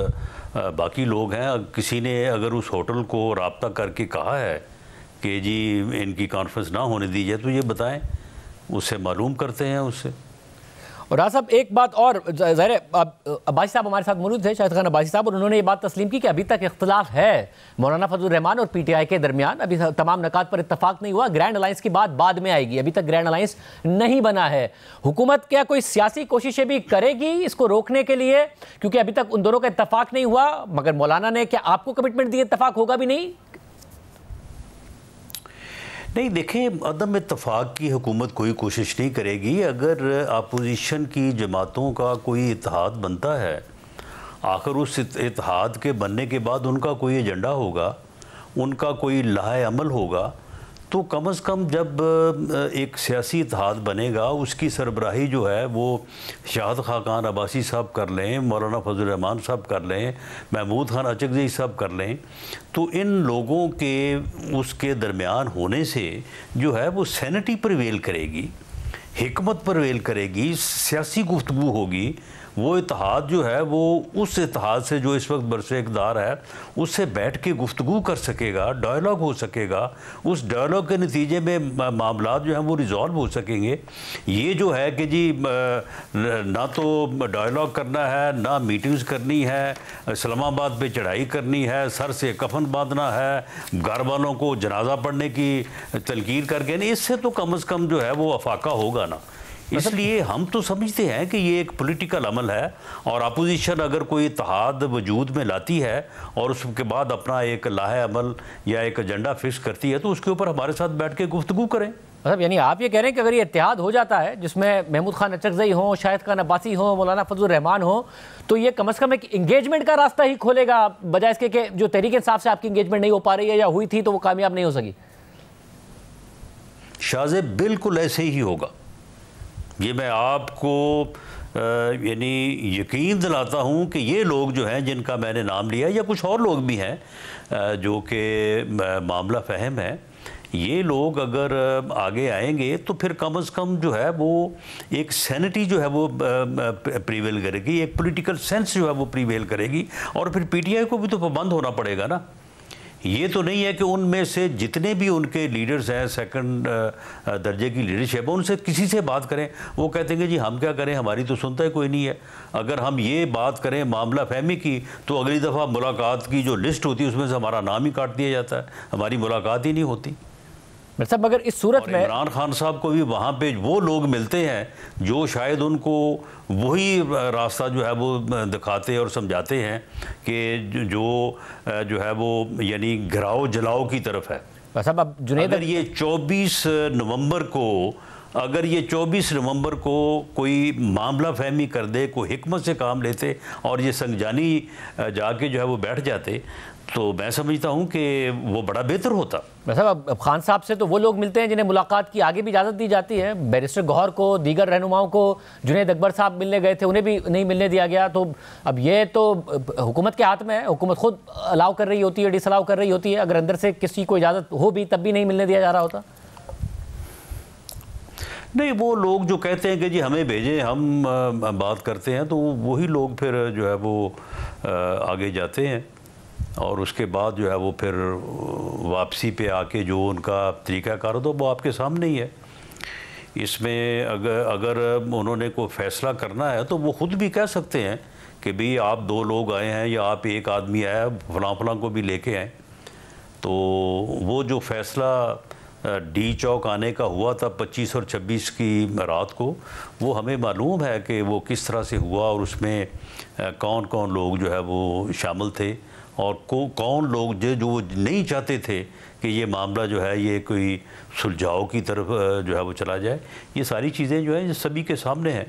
[SPEAKER 8] बाकी लोग हैं, किसी ने अगर उस होटल को राब्ता करके कहा है कि जी इनकी कॉन्फ्रेंस ना होने दी जाए तो ये बताएं, उससे मालूम करते हैं उससे।
[SPEAKER 1] और राज साहब एक बात और, ज़ाहिर अब्बासी साहब हमारे साथ मौजूद थे, शाहिद खान अब्बासी साहब, और उन्होंने ये बात तस्लीम की कि अभी तक इख्तलाफ है मौलाना फजलुर रहमान और पीटीआई के दरमियान, अभी तमाम नकात पर इत्तफाक नहीं हुआ, ग्रैंड अलायंस की बात बाद में आएगी, अभी तक ग्रैंड अलायंस नहीं बना है। हुकूमत क्या कोई सियासी कोशिशें भी करेगी इसको रोकने के लिए, क्योंकि अभी तक उन दोनों का इत्तफाक नहीं हुआ, मगर मौलाना ने क्या आपको कमिटमेंट दी इत्तफाक होगा भी नहीं?
[SPEAKER 8] नहीं, देखें, अदम इत्तफाक की हुकूमत कोई कोशिश नहीं करेगी। अगर अपोजिशन की जमातों का कोई इत्तेहाद बनता है, आखिर उस इत्तेहाद के बनने के बाद उनका कोई एजेंडा होगा, उनका कोई लाहे अमल होगा, तो कम अज़ कम जब एक सियासी इत्तेहाद बनेगा उसकी सरबराही जो है वो शाहिद खान अब्बासी साहब कर लें, मौलाना फजलुर रहमान साहब कर लें, महमूद खान अचकज़ई साहब कर लें, तो इन लोगों के उसके दरमियान होने से जो है वो सैनिटी प्रिवेल करेगी, हिकमत प्रिवेल करेगी, सियासी गुफ्तगू होगी वो इत्तेहाद जो है वो उस इत्तेहाद से जो इस वक्त बरसे इक़्तिदार है उससे बैठ के गुफ्तगू कर सकेगा, डायलॉग हो सकेगा, उस डायलॉग के नतीजे में मामला जो हैं वो रिजॉल्व हो सकेंगे। ये जो है कि जी ना तो डायलॉग करना है, ना मीटिंग्स करनी है, इस्लामाबाद पे चढ़ाई करनी है, सर से कफन बांधना है, घर वालों को जनाजा पढ़ने की तलकीर करके, नहीं, इससे तो कम से कम जो है वो अफाका होगा ना। इसलिए हम तो समझते हैं कि ये एक पॉलिटिकल अमल है और अपोजिशन अगर कोई इत्तेहाद वजूद में लाती है और उसके बाद अपना एक लाहे अमल या एक एजेंडा फिक्स करती है तो उसके ऊपर हमारे साथ बैठ के गुफ्तगू करें।
[SPEAKER 1] मतलब यानी आप ये कह रहे हैं कि अगर ये इत्तेहाद हो जाता है जिसमें महमूद खान अचकज़ई हो, शाहिद खान अब्बासी हो, मौलाना फजलुर रहमान हो, तो ये कम से कम एक इंगेजमेंट का रास्ता ही खोलेगा, बजाय इसके कि जो तहरीक इंसाफ से आपकी इंगेजमेंट नहीं हो पा रही है या हुई थी तो वो कामयाब नहीं हो सकी।
[SPEAKER 8] शाहज़ेब बिल्कुल ऐसे ही होगा। ये मैं आपको यानी यकीन दिलाता हूँ कि ये लोग जो हैं जिनका मैंने नाम लिया या कुछ और लोग भी हैं जो कि मामला फ़हम है, ये लोग अगर आगे आएंगे तो फिर कम से कम जो है वो एक सैनिटी जो है वो प्रीवेल करेगी, एक पॉलिटिकल सेंस जो है वो प्रीवेल करेगी और फिर पीटीआई को भी तो पाबंद होना पड़ेगा ना। ये तो नहीं है कि उनमें से जितने भी उनके लीडर्स हैं सेकंड दर्जे की लीडरशिप है उनसे किसी से बात करें, वो कहते हैं कि जी हम क्या करें, हमारी तो सुनता ही कोई नहीं है। अगर हम ये बात करें मामला फहमी की तो अगली दफ़ा मुलाकात की जो लिस्ट होती है उसमें से हमारा नाम ही काट दिया जाता है, हमारी मुलाकात ही नहीं होती।
[SPEAKER 1] मतलब अगर इस सूरत में
[SPEAKER 8] इमरान खान साहब को भी वहाँ पे वो लोग मिलते हैं जो शायद उनको वही रास्ता जो है वो दिखाते और समझाते हैं कि जो है वो यानी गिराओ जलाओ की तरफ है।
[SPEAKER 1] अब जुनैद,
[SPEAKER 8] अगर ये 24 नवंबर को कोई मामला फहमी कर दे, कोई हिकमत से काम लेते और ये संगजानी जाके जो है वो बैठ जाते तो मैं समझता हूँ कि वो बड़ा बेहतर होता।
[SPEAKER 1] मतलब अब खान साहब से तो वो लोग मिलते हैं जिन्हें मुलाकात की आगे भी इजाज़त दी जाती है, बैरिस्टर गौहर को, दीगर रहनुमाओं को, जुनैद अकबर साहब मिलने गए थे उन्हें भी नहीं मिलने दिया गया। तो अब ये तो हुकूमत के हाथ में है, हुकूमत खुद अलाउ कर रही होती है, डिसअलाउ कर रही होती है। अगर अंदर से किसी को इजाज़त हो भी तब भी नहीं मिलने दिया जा रहा होता।
[SPEAKER 8] नहीं, वो लोग जो कहते हैं कि जी हमें भेजें हम बात करते हैं तो वही लोग फिर जो है वो आगे जाते हैं और उसके बाद जो है वो फिर वापसी पे आके जो उनका तरीक़ाकार होता है वो आपके सामने ही है। इसमें अगर उन्होंने कोई फ़ैसला करना है तो वो ख़ुद भी कह सकते हैं कि भाई आप 2 लोग आए हैं या आप एक आदमी आया, फलां को भी लेके आए। तो वो जो फ़ैसला डी चौक आने का हुआ था 25 और 26 की रात को, वो हमें मालूम है कि वो किस तरह से हुआ और उसमें कौन कौन लोग जो है वो शामिल थे और कौन लोग जो नहीं चाहते थे कि ये मामला जो है ये कोई सुलझाव की तरफ जो है वो चला जाए। ये सारी चीज़ें जो है सभी के सामने हैं।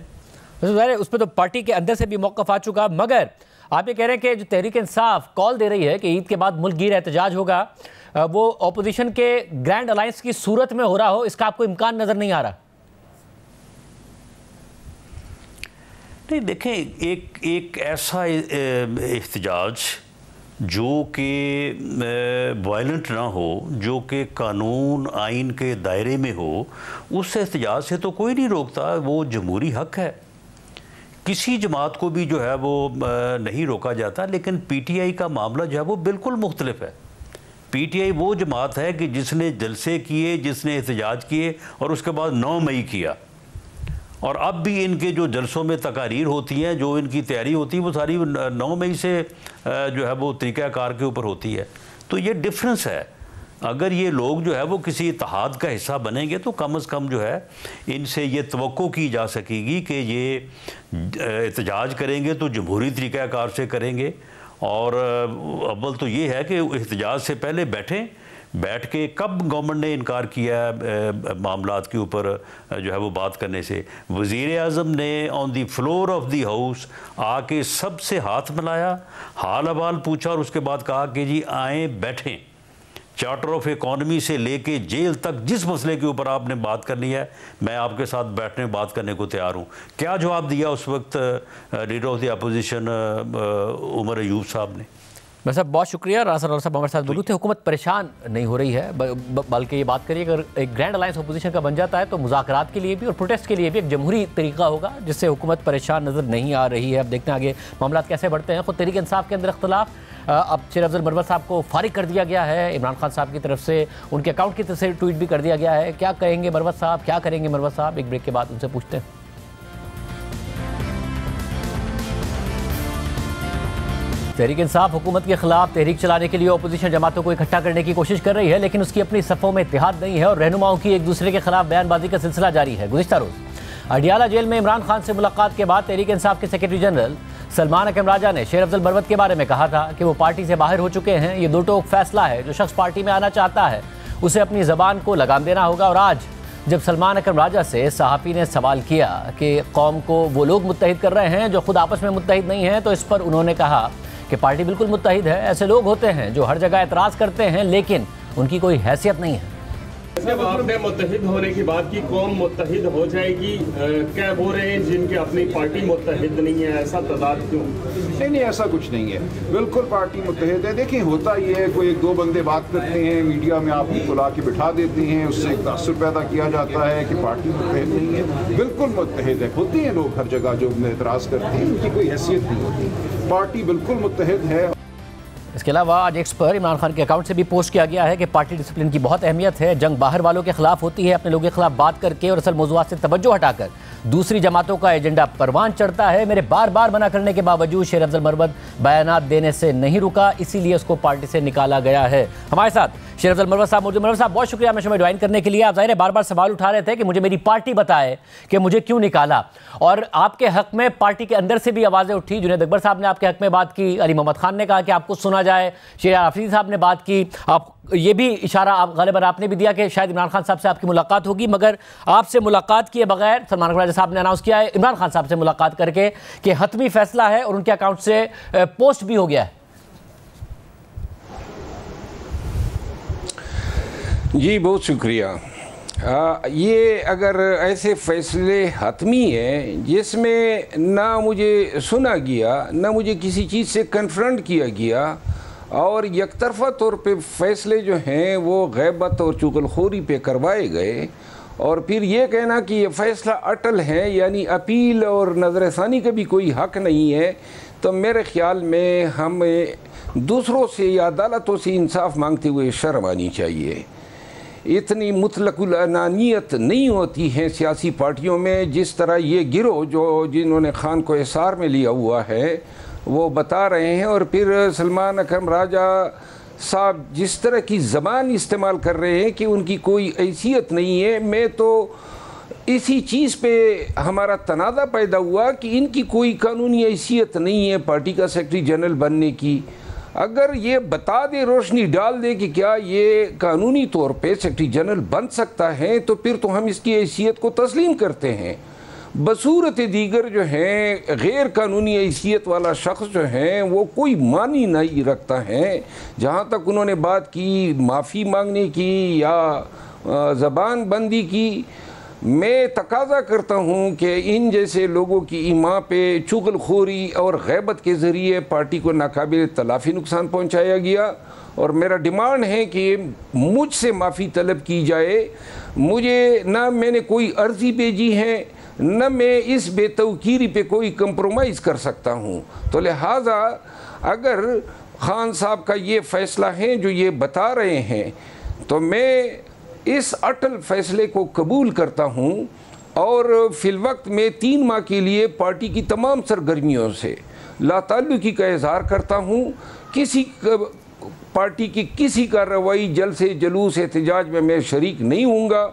[SPEAKER 1] उस पर तो पार्टी के अंदर से भी मौक़िफ़ आ चुका, मगर आप ये कह रहे हैं कि जो तहरीक इंसाफ कॉल दे रही है कि ईद के बाद मुल्क गिर एहतजाज होगा, वो ऑपोजिशन के ग्रैंड अलायंस की सूरत में हो रहा हो, इसका आपको इम्कान नज़र नहीं आ रहा?
[SPEAKER 8] नहीं, देखें, एक ऐसा एहतजाज जो कि वायलेंट ना हो, जो कि कानून आइन के दायरे में हो, उस एहतजाज से तो कोई नहीं रोकता, वो जमहूरी हक है। किसी जमात को भी जो है वो नहीं रोका जाता। लेकिन पीटीआई का मामला जो है वो बिल्कुल मुख्तलिफ है। पीटीआई वो जमात है कि जिसने जलसे किए, जिसने एहतजाज किए और उसके बाद 9 मई किया, और अब भी इनके जो जलसों में तकारीर होती हैं, जो इनकी तैयारी होती है, वो सारी 9 मई से जो है वो तरीक़ाकार के ऊपर होती है। तो ये डिफरेंस है। अगर ये लोग जो है वो किसी इत्तेहाद का हिस्सा बनेंगे तो कम से कम जो है इनसे ये तवक्को की जा सकेगी कि ये एहतजाज करेंगे तो जमहूरी तरीक़ाकार से करेंगे। और अव्वल तो ये है कि एहतजाज से पहले बैठ के कब गवर्नमेंट ने इनकार किया मामलात के ऊपर जो है वो बात करने से। वज़ीर आज़म ने on the floor of the house आके सबसे हाथ मिलाया, हाल अहवाल पूछा और उसके बाद कहा कि जी आएँ बैठें। चार्टर ऑफ इकॉनमी से लेके जेल तक जिस मसले के ऊपर आपने बात करनी है, मैं आपके साथ बैठने बात करने को तैयार हूँ। क्या जवाब दिया उस वक्त leader of the opposition Omar Ayub sahab ने?
[SPEAKER 1] मैं साहब बहुत शुक्रिया। राना सरोवर साहब हमारे साथ मौजूद थे। हुकूमत परेशान नहीं हो रही है, बल्कि ये बात करिए अगर एक ग्रैंड अलायंस अपोजिशन का बन जाता है तो मुज़ाकरात के लिए भी और प्रोटेस्ट के लिए भी एक जमहूरी तरीका होगा जिससे हुकूमत परेशान नज़र नहीं आ रही है। अब देखते हैं आगे मामला कैसे बढ़ते हैं। खुद तहरीक इंसाफ के अंदर इख्तलाफ, अब शेर अफजल मरवत साहब को फारिग कर दिया गया है इमरान खान साहब की तरफ से, उनके अकाउंट की तरफ से ट्वीट भी कर दिया गया है। क्या कहेंगे मरवत साहब, क्या करेंगे मरवत साहब? एक ब्रेक के बाद उनसे पूछते हैं। तहरीक इंसाफ हुकूमत के खिलाफ तहरीक चलाने के लिए अपोजिशन जमातों को इकट्ठा करने की कोशिश कर रही है, लेकिन उसकी अपनी सफ़ों में इत्तेहाद नहीं है और रहनुमाओं की एक दूसरे के खिलाफ बयानबाजी का सिलसिला जारी है। गुज़िश्ता रोज़ अडियाला जेल में इमरान खान से मुलाकात के बाद तहरीक इंसाफ के सेक्रेटरी जनरल सलमान अकरम राजा ने शेर अफजल मरवत के बारे में कहा था कि वो पार्टी से बाहर हो चुके हैं। ये दो टोक फैसला है। जो शख्स पार्टी में आना चाहता है उसे अपनी ज़बान को लगाम देना होगा। और आज जब सलमान अकरम राजा से सहाफ़ी ने सवाल किया कि कौम को वो लोग मुत्तहिद कर रहे हैं जो खुद आपस में मुत्तहिद नहीं हैं, तो इस पर उन्होंने कहा कि पार्टी बिल्कुल मुत्तहिद है। ऐसे लोग होते हैं जो हर जगह एतराज़ करते हैं लेकिन उनकी कोई हैसियत नहीं है।
[SPEAKER 9] जब आपने मुत्तहिद होने की बात की, कौम मुत्तहिद हो जाएगी, क्या वो रहे जिनके अपनी पार्टी मुत्तहिद नहीं है, ऐसा तदाद क्यों?
[SPEAKER 10] नहीं, ऐसा कुछ नहीं है, बिल्कुल पार्टी मुत्तहिद है। देखिए होता ये है, कोई एक दो बंदे बात करते हैं, मीडिया में आप उनको ला के बिठा देते हैं, उससे एक तासुर पैदा किया जाता है कि पार्टी मुत्तहिद नहीं है। बिल्कुल मुत्तहिद है। होते हैं लोग हर जगह जो एतराज़ करते हैं, उनकी कोई हैसियत नहीं होती। पार्टी बिल्कुल मुत्तहिद है।
[SPEAKER 1] इसके अलावा आज एक्स पर इमरान खान के अकाउंट से भी पोस्ट किया गया है कि पार्टी डिसिप्लिन की बहुत अहमियत है। जंग बाहर वालों के खिलाफ होती है, अपने लोगों के खिलाफ बात करके और असल मौज़ूआत से तवज्जो हटाकर दूसरी जमातों का एजेंडा परवान चढ़ता है। मेरे बार बार मना करने के बावजूद शेर अफजल मरवत बयानात देने से नहीं रुका, इसीलिए उसको पार्टी से निकाला गया है। हमारे साथ शेर अफजल मरवत साहब मौजूद। मरवत साहब बहुत शुक्रिया हमें शो में ज्वाइन करने के लिए। आप ज़ाहिर बार बार सवाल उठा रहे थे कि मुझे मेरी पार्टी बताए कि मुझे क्यों निकाला, और आपके हक में पार्टी के अंदर से भी आवाज़ें उठी। जुनैद अकबर साहब ने आपके हक में बात की, अली मोहम्मद खान ने कहा कि आपको सुना जाए, शेर आफरीदी साहब ने बात की, आप ये भी इशारा आप गालिबन आपने भी दिया कि शायद इमरान खान साहब से आपकी मुलाकात होगी, मगर आपसे मुलाकात किए बगैर सलमान अकबर राजा साहब ने अनाउंस किया है इमरान खान साहब से मुलाकात करके कि हतमी फैसला है और उनके अकाउंट से पोस्ट भी हो गया है।
[SPEAKER 11] जी बहुत शुक्रिया। ये अगर ऐसे फैसले हतमी हैं जिसमें ना मुझे सुना गया, ना मुझे किसी चीज़ से कन्फ्रंट किया गया, और यकतरफा तौर पे फ़ैसले जो हैं वो गैबत और चुगलखोरी पे करवाए गए, और फिर ये कहना कि ये फ़ैसला अटल है, यानी अपील और नज़रसानी का भी कोई हक़ नहीं है, तो मेरे ख़्याल में हमें दूसरों से या अदालतों से इंसाफ मांगते हुए शर्म आनी चाहिए। इतनी मुतलकुल अनानियत नहीं होती है सियासी पार्टियों में जिस तरह ये गिरोह जो जिन्होंने खान को एसार में लिया हुआ है वो बता रहे हैं। और फिर सलमान अकरम राजा साहब जिस तरह की ज़बान इस्तेमाल कर रहे हैं कि उनकी कोई हैसियत नहीं है। मैं तो इसी चीज़ पे हमारा तनाज़ा पैदा हुआ कि इनकी कोई कानूनी हैसियत नहीं है पार्टी का सेक्रेटरी जनरल बनने की। अगर ये बता दे, रोशनी डाल दे कि क्या ये कानूनी तौर पे सेक्रेटरी जनरल बन सकता है, तो फिर तो हम इसकी हैसियत को तस्लीम करते हैं। बसूरत दीगर जो है गैर कानूनी हैसियत वाला शख्स जो है वो कोई मानी नहीं रखता है। जहाँ तक उन्होंने बात की माफ़ी मांगने की या ज़बान बंदी की, मैं तकाज़ा करता हूँ कि इन जैसे लोगों की ईमा पे चुगलखोरी और गैबत के ज़रिए पार्टी को नाकाबिल तलाफ़ी नुकसान पहुँचाया गया, और मेरा डिमांड है कि मुझसे माफ़ी तलब की जाए। मुझे ना मैंने कोई अर्ज़ी भेजी है, न मैं इस बेतौकीरी पे कोई कंप्रोमाइज़ कर सकता हूँ। तो लिहाजा अगर खान साहब का ये फ़ैसला है जो ये बता रहे हैं, तो मैं इस अटल फैसले को कबूल करता हूँ, और फिलवक्त में 3 माह के लिए पार्टी की तमाम सरगर्मियों से लाताल्लुकी का इजहार करता हूँ। किसी पार्टी की किसी कार्रवाई जलसे जुलूस एहतजाज में मैं शरीक नहीं हूँगा।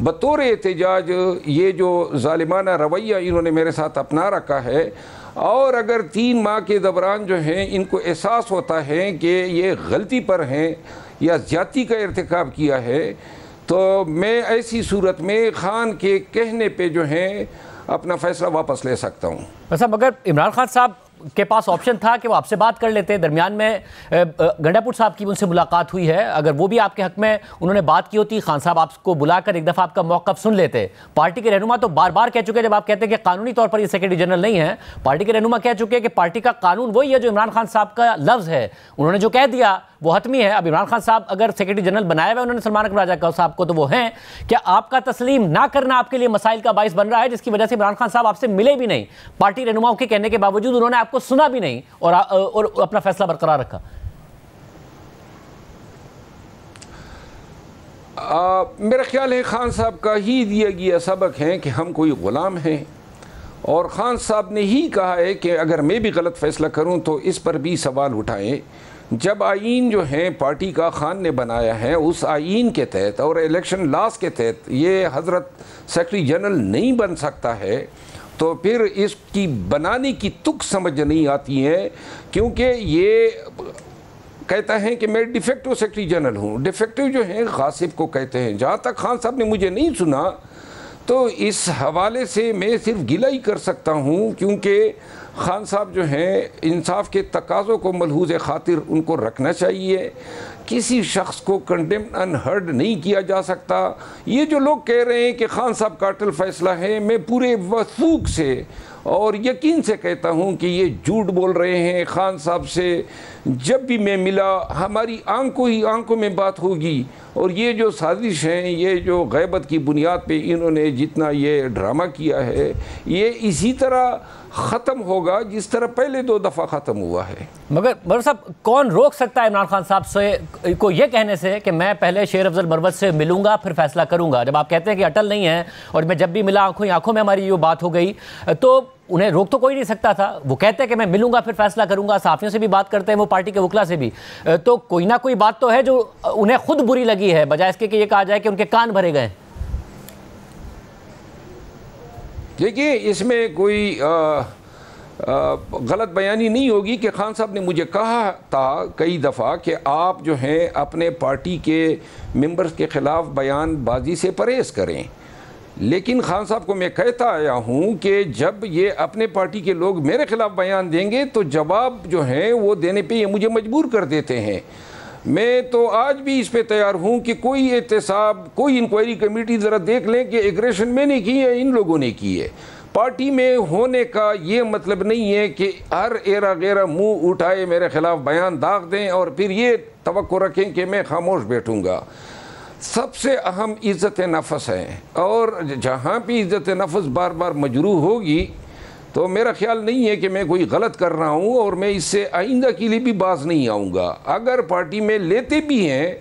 [SPEAKER 11] बतौर एहतजाज ये जो ज़ालिमाना रवैया इन्होंने मेरे साथ अपना रखा है, और अगर 3 माह के दौरान जो हैं इनको एहसास होता है कि ये गलती पर हैं या ज़्यादती का इर्तिकाब किया है, तो मैं ऐसी सूरत में खान के कहने पे जो है अपना फ़ैसला वापस ले सकता हूँ।
[SPEAKER 1] वैसा मगर इमरान खान साहब के पास ऑप्शन था कि वो आपसे बात कर लेते। दरमियान में गंडापुर साहब की उनसे मुलाकात हुई है, अगर वो भी आपके हक में उन्होंने बात की होती, खान साहब आपको बुलाकर एक दफ़ा आपका मौक़िफ़ सुन लेते। पार्टी के रहनुमा तो बार बार कह चुके हैं, जब आप कहते हैं कि कानूनी तौर पर ये सेक्रेटरी जनरल नहीं है, पार्टी के रहनुमा कह चुके हैं कि पार्टी का कानून वही है जो इमरान खान साहब का लफ्ज़ है, उन्होंने जो कह दिया वो हतमी है। अब इमरान खान साहब अगर सेक्रेटरी जनरल बनाया हुआ उन्होंने सलमान अकबर राजा साहब को, तो वो हैं। क्या आपका तस्लीम ना करना आपके लिए मसाइल का बाइस बन रहा है, जिसकी वजह से इमरान खान साहब आपसे मिले भी नहीं, पार्टी रहनुमाओं के कहने के बावजूद उन्होंने आपको सुना भी नहीं और अपना फैसला बरकरार रखा?
[SPEAKER 11] मेरा ख्याल है खान साहब का ही दिया गया सबक है कि हम कोई ग़ुलाम हैं, और खान साहब ने ही कहा है कि अगर मैं भी गलत फ़ैसला करूं तो इस पर भी सवाल उठाएं। जब आईन जो है पार्टी का खान ने बनाया है, उस आईन के तहत और इलेक्शन लॉस के तहत ये हज़रत सेक्रेटरी जनरल नहीं बन सकता है, तो फिर इसकी बनाने की तुक समझ नहीं आती है, क्योंकि ये कहता है कि मैं डिफेक्टिव सेक्रेटरी जनरल हूँ। डिफेक्टिव जो है गासिब को कहते हैं। जहाँ तक खान साहब ने मुझे नहीं सुना, तो इस हवाले से मैं सिर्फ गिला ही कर सकता हूँ, क्योंकि खान साहब जो हैं इंसाफ के तकाज़ों को मलहूज़ खातिर उनको रखना चाहिए। किसी शख्स को कंडेम अनहर्ड नहीं किया जा सकता। ये जो लोग कह रहे हैं कि खान साहब का अटल फ़ैसला है, मैं पूरे वसूख से और यकीन से कहता हूँ कि ये झूठ बोल रहे हैं। खान साहब से जब भी मैं मिला, हमारी आंखों में बात होगी, और ये जो साजिश हैं, ये जो गैबत की बुनियाद पे इन्होंने जितना ये ड्रामा किया है, ये इसी तरह ख़त्म होगा जिस तरह पहले 2 दफ़ा ख़त्म हुआ है।
[SPEAKER 1] मगर साहब, कौन रोक सकता है इमरान खान साहब से को ये कहने से कि मैं पहले शेर अफजल मरवत से मिलूंगा फिर फैसला करूंगा? जब आप कहते हैं कि अटल नहीं है और मैं जब भी मिला आंखों में हमारी ये बात हो गई, तो उन्हें रोक तो कोई नहीं सकता था। वो कहते हैं कि मैं मिलूंगा फिर फैसला करूंगा, सहाफ़ियों से भी बात करते हैं, वो पार्टी के वकला से भी, तो कोई ना कोई बात तो है जो उन्हें खुद बुरी लगी है, बजाय इसके कि ये कहा जाए कि उनके कान भरे गए।
[SPEAKER 11] देखिए, इसमें कोई गलत बयानी नहीं होगी कि खान साहब ने मुझे कहा था कई दफ़ा कि आप जो हैं अपने पार्टी के मेंबर्स के ख़िलाफ़ बयानबाजी से परहेज़ करें, लेकिन खान साहब को मैं कहता आया हूँ कि जब ये अपने पार्टी के लोग मेरे ख़िलाफ़ बयान देंगे तो जवाब जो है वो देने पे ये मुझे मजबूर कर देते हैं। मैं तो आज भी इस पे तैयार हूँ कि कोई एहतसाब, कोई इंक्वायरी कमेटी ज़रा देख लें कि एग्रेशन मैंने की है, इन लोगों ने की है। पार्टी में होने का ये मतलब नहीं है कि हर एरा गैरा मुंह उठाए मेरे ख़िलाफ़ बयान दाग दें और फिर ये तवक्को रखें कि मैं खामोश बैठूँगा। सबसे अहम इज़्ज़त नफ़स है, और जहाँ भी इज़्ज़त नफ़स बार बार मजरूह होगी तो मेरा ख्याल नहीं है कि मैं कोई गलत कर रहा हूँ, और मैं इससे आइंदा के लिए भी बाज नहीं आऊँगा। अगर पार्टी में लेते भी हैं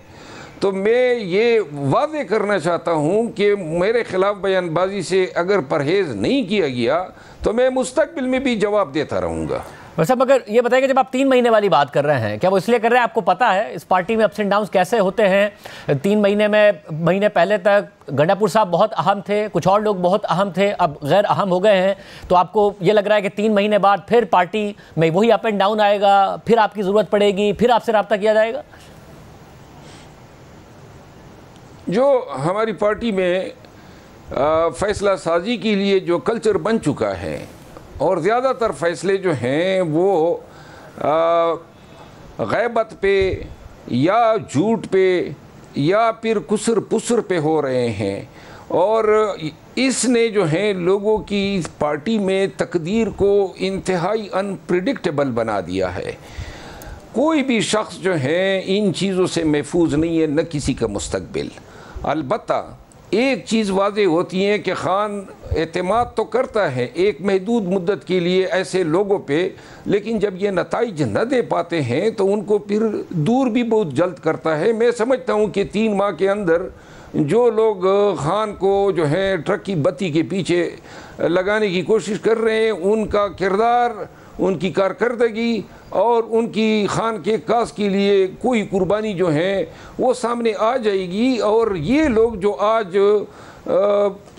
[SPEAKER 11] तो मैं ये वादे करना चाहता हूँ कि मेरे ख़िलाफ़ बयानबाजी से अगर परहेज़ नहीं किया गया तो मैं मुस्तक़बिल में भी जवाब देता रहूँगा।
[SPEAKER 1] वैसे मगर ये बताइए कि जब आप 3 महीने वाली बात कर रहे हैं, क्या वो इसलिए कर रहे हैं, आपको पता है इस पार्टी में अप्स एंड डाउन्स कैसे होते हैं? 3 महीने पहले तक गंडापुर साहब बहुत अहम थे, कुछ और लोग बहुत अहम थे, अब गैर अहम हो गए हैं, तो आपको ये लग रहा है कि 3 महीने बाद फिर पार्टी में वही अप एंड डाउन आएगा, फिर आपकी ज़रूरत पड़ेगी, फिर आपसे रब्ता किया जाएगा?
[SPEAKER 11] जो हमारी पार्टी में फ़ैसला साजी के लिए जो कल्चर बन चुका है, और ज़्यादातर फ़ैसले जो हैं वो गैबत पे या झूठ पे या फिर कुसर पुसर पे हो रहे हैं, और इसने जो है लोगों की इस पार्टी में तकदीर को इंतहाई अनप्रिडिक्टेबल बना दिया है। कोई भी शख्स जो है इन चीज़ों से महफूज नहीं है, न किसी का मुस्तकबिल। अलबत्ता एक चीज़ वाज़ेह होती है कि खान एतमाद तो करता है एक महदूद मुद्दत के लिए ऐसे लोगों पे, लेकिन जब ये नताइज न दे पाते हैं तो उनको फिर दूर भी बहुत जल्द करता है। मैं समझता हूँ कि 3 माह के अंदर जो लोग खान को जो है ट्रक की बत्ती के पीछे लगाने की कोशिश कर रहे हैं, उनका किरदार, उनकी कारकर्दगी और उनकी खान के काज के लिए कोई कुर्बानी जो है वो सामने आ जाएगी, और ये लोग जो आज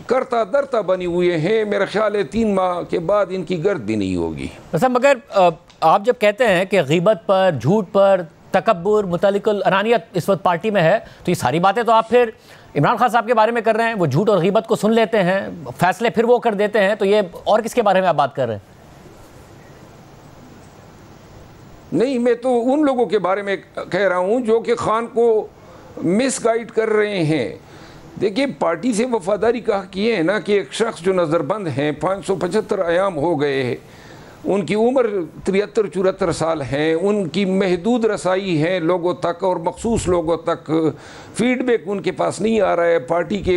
[SPEAKER 11] करता दरता बने हुए हैं, मेरा ख्याल है 3 माह के बाद इनकी गर्द भी नहीं होगी।
[SPEAKER 1] अच्छा, मगर आप जब कहते हैं कि ग़ीबत पर, झूठ पर, तकब्बुर, मुतलिकुल अनानियत इस वक्त पार्टी में है, तो ये सारी बातें तो आप फिर इमरान खान साहब के बारे में कर रहे हैं। वो झूठ और ग़ीबत को सुन लेते हैं, फैसले फिर वो कर देते हैं, तो ये और किसके बारे में आप बात कर रहे हैं?
[SPEAKER 11] नहीं, मैं तो उन लोगों के बारे में कह रहा हूँ जो कि खान को मिसगाइड कर रहे हैं। देखिए, पार्टी से वफादारी का हक ये है ना कि एक शख्स जो नज़रबंद हैं, 575 अयाम हो गए हैं, उनकी उम्र 73-74 साल है, उनकी महदूद रसाई है लोगों तक और मखसूस लोगों तक, फीडबैक उनके पास नहीं आ रहा है, पार्टी के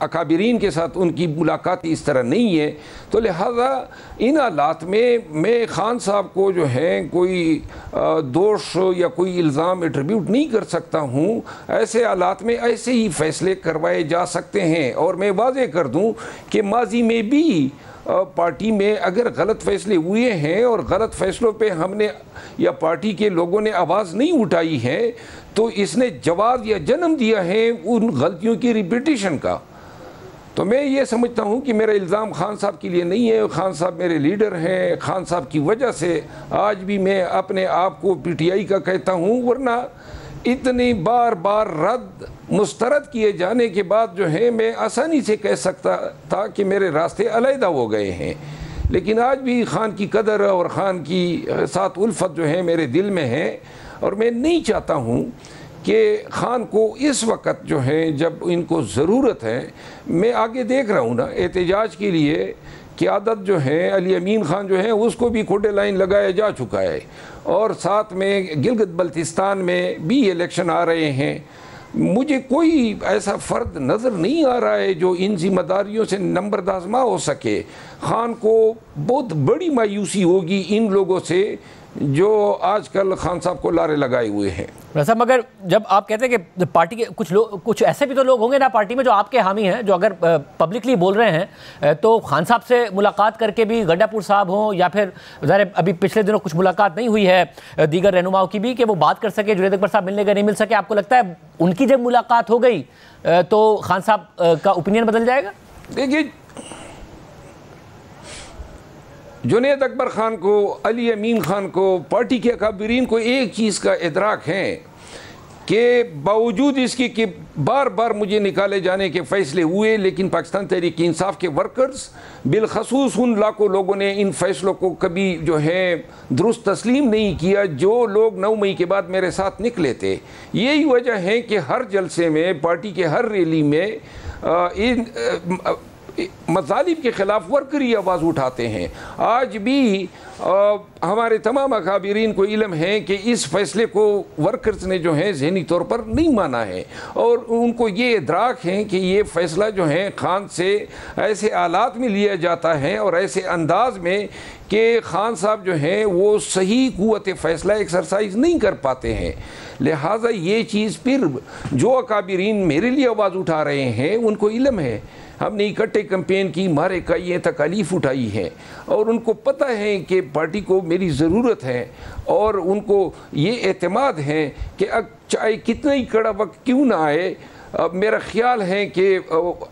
[SPEAKER 11] अकाबिरीन के साथ उनकी मुलाकात इस तरह नहीं है। तो लिहाजा इन हालात में मैं खान साहब को जो है कोई दोष या कोई इल्ज़ाम एट्रीब्यूट नहीं कर सकता हूँ। ऐसे हालात में ऐसे ही फैसले करवाए जा सकते हैं। और मैं वाज़ेह कर दूँ कि माजी में भी पार्टी में अगर गलत फैसले हुए हैं और गलत फैसलों पे हमने या पार्टी के लोगों ने आवाज़ नहीं उठाई है, तो इसने जवाब या जन्म दिया है उन गलतियों की रिपीटिशन का। तो मैं ये समझता हूँ कि मेरा इल्ज़ाम खान साहब के लिए नहीं है। खान साहब मेरे लीडर हैं। खान साहब की वजह से आज भी मैं अपने आप को PTI का कहता हूँ, वरना इतनी बार बार रद्द मुस्तरद किए जाने के बाद जो है मैं आसानी से कह सकता था कि मेरे रास्ते अलहदा हो गए हैं। लेकिन आज भी खान की कदर और ख़ान की साथ उल्फत जो है मेरे दिल में है। और मैं नहीं चाहता हूँ कि खान को इस वक्त जो है जब इनको ज़रूरत है, मैं आगे देख रहा हूँ ना एहतजाज के लिए क़यादत जो है अली अमीन ख़ान जो है उसको भी खोटे लाइन लगाया जा चुका है। और साथ में गिलगित बल्तिस्तान में भी इलेक्शन आ रहे हैं। मुझे कोई ऐसा फ़र्द नज़र नहीं आ रहा है जो इन जिम्मेदारियों से नंबरदाज़मा हो सके। खान को बहुत बड़ी मायूसी होगी इन लोगों से जो आजकल खान साहब को लारे लगाए हुए हैं।
[SPEAKER 1] वैसा मगर जब आप कहते हैं कि पार्टी के कुछ लोग, कुछ ऐसे भी तो लोग होंगे ना पार्टी में जो आपके हामी हैं, जो अगर पब्लिकली बोल रहे हैं तो खान साहब से मुलाकात करके भी गड्ढापुर साहब हों या फिर ज़ाहिर अभी पिछले दिनों कुछ मुलाकात नहीं हुई है दीगर रहनुमाओं की भी कि वो बात कर सके, जुनैद अकबर साहब मिलने गए नहीं मिल सके, आपको लगता है उनकी जब मुलाकात हो गई तो खान साहब का ओपिनियन बदल जाएगा?
[SPEAKER 11] देखिए, जुनैद अकबर ख़ान को, अली अमीन ख़ान को, पार्टी के अकाबिरीन को एक चीज़ का इदराक है कि बावजूद इसके कि बार बार मुझे निकाले जाने के फ़ैसले हुए, लेकिन पाकिस्तान तहरीक इंसाफ के वर्कर्स बिलखसूस उन लाखों लोगों ने इन फ़ैसलों को कभी जो है दुरुस्त तस्लीम नहीं किया जो लोग 9 मई के बाद मेरे साथ निकले थे। यही वजह है कि हर जलसे में, पार्टी के हर रैली में इन मज़ालिब के ख़िलाफ़ वर्कर ही आवाज़ उठाते हैं। आज भी हमारे तमाम अकाबिरीन को इल्म है कि इस फैसले को वर्कर्स ने जो है ज़हनी तौर पर नहीं माना है और उनको ये इदराक है कि ये फ़ैसला जो है खान से ऐसे हालात में लिया जाता है और ऐसे अंदाज में कि खान साहब जो हैं वो सही क़ुव्वत फ़ैसला एक्सरसाइज नहीं कर पाते हैं। लिहाजा ये चीज़ फिर जो अकाबिरीन मेरे लिए आवाज़ उठा रहे हैं उनको इल्म है। हमने इकट्ठे कैंपेन की, मारे कई तकालीफ उठाई है और उनको पता है कि पार्टी को मेरी ज़रूरत है और उनको ये एतमाद है कि चाहे कितना ही कड़ा वक्त क्यों ना आए, मेरा ख्याल है कि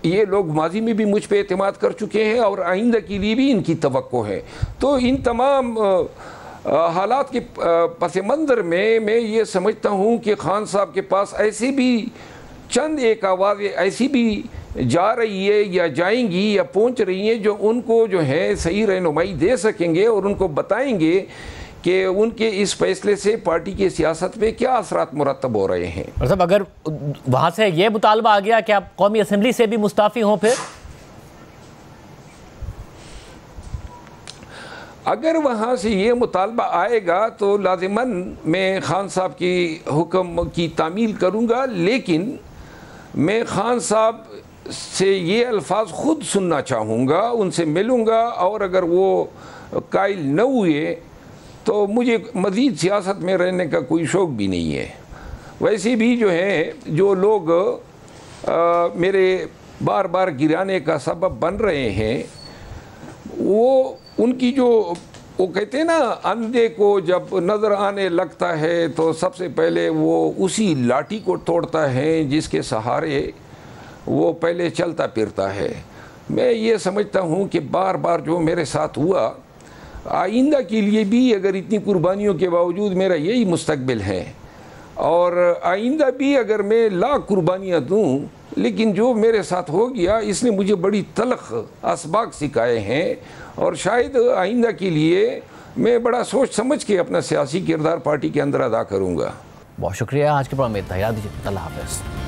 [SPEAKER 11] ये लोग माजी में भी मुझ पर एतमाद कर चुके हैं और आइंदा के लिए भी इनकी तवक्को है। तो इन तमाम हालात के पस मंज़र में मैं ये समझता हूँ कि खान साहब के पास ऐसे भी चंद एक आवाज़ ऐसी भी जा रही है या जाएंगी या पहुंच रही हैं जो उनको जो है सही रहनुमाई दे सकेंगे और उनको बताएंगे कि उनके इस फैसले से पार्टी की सियासत पे क्या असरात मुरतब हो रहे हैं।
[SPEAKER 1] मतलब अगर वहाँ से ये मुतालबा आ गया कि आप कौमी असम्बली से भी मुस्ताफ़ी हों, फिर
[SPEAKER 11] अगर वहाँ से ये मुतालबा आएगा तो लाजिमन मैं खान साहब की हुक्म की तामील करूँगा, लेकिन मैं खान साहब से ये अल्फाज ख़ुद सुनना चाहूँगा, उनसे मिलूँगा और अगर वो कायल न हुए तो मुझे मज़ीद सियासत में रहने का कोई शौक़ भी नहीं है। वैसे भी जो है जो लोग मेरे बार बार गिराने का सबब बन रहे हैं वो उनकी जो वो कहते हैं ना, अंधे को जब नज़र आने लगता है तो सबसे पहले वो उसी लाठी को तोड़ता है जिसके सहारे वो पहले चलता फिरता है। मैं ये समझता हूँ कि बार बार जो मेरे साथ हुआ, आइंदा के लिए भी अगर इतनी कुर्बानियों के बावजूद मेरा यही मुस्तकबिल है और आइंदा भी अगर मैं लाख कुर्बानियाँ दूँ, लेकिन जो मेरे साथ हो गया इसने मुझे बड़ी तलख असबाक सिखाए हैं और शायद आइंदा के लिए मैं बड़ा सोच समझ के अपना सियासी किरदार पार्टी के अंदर अदा करूँगा।
[SPEAKER 1] बहुत शुक्रिया। आज के प्रोग्राम में इतना ही। अल्लाह हाफ़िज़।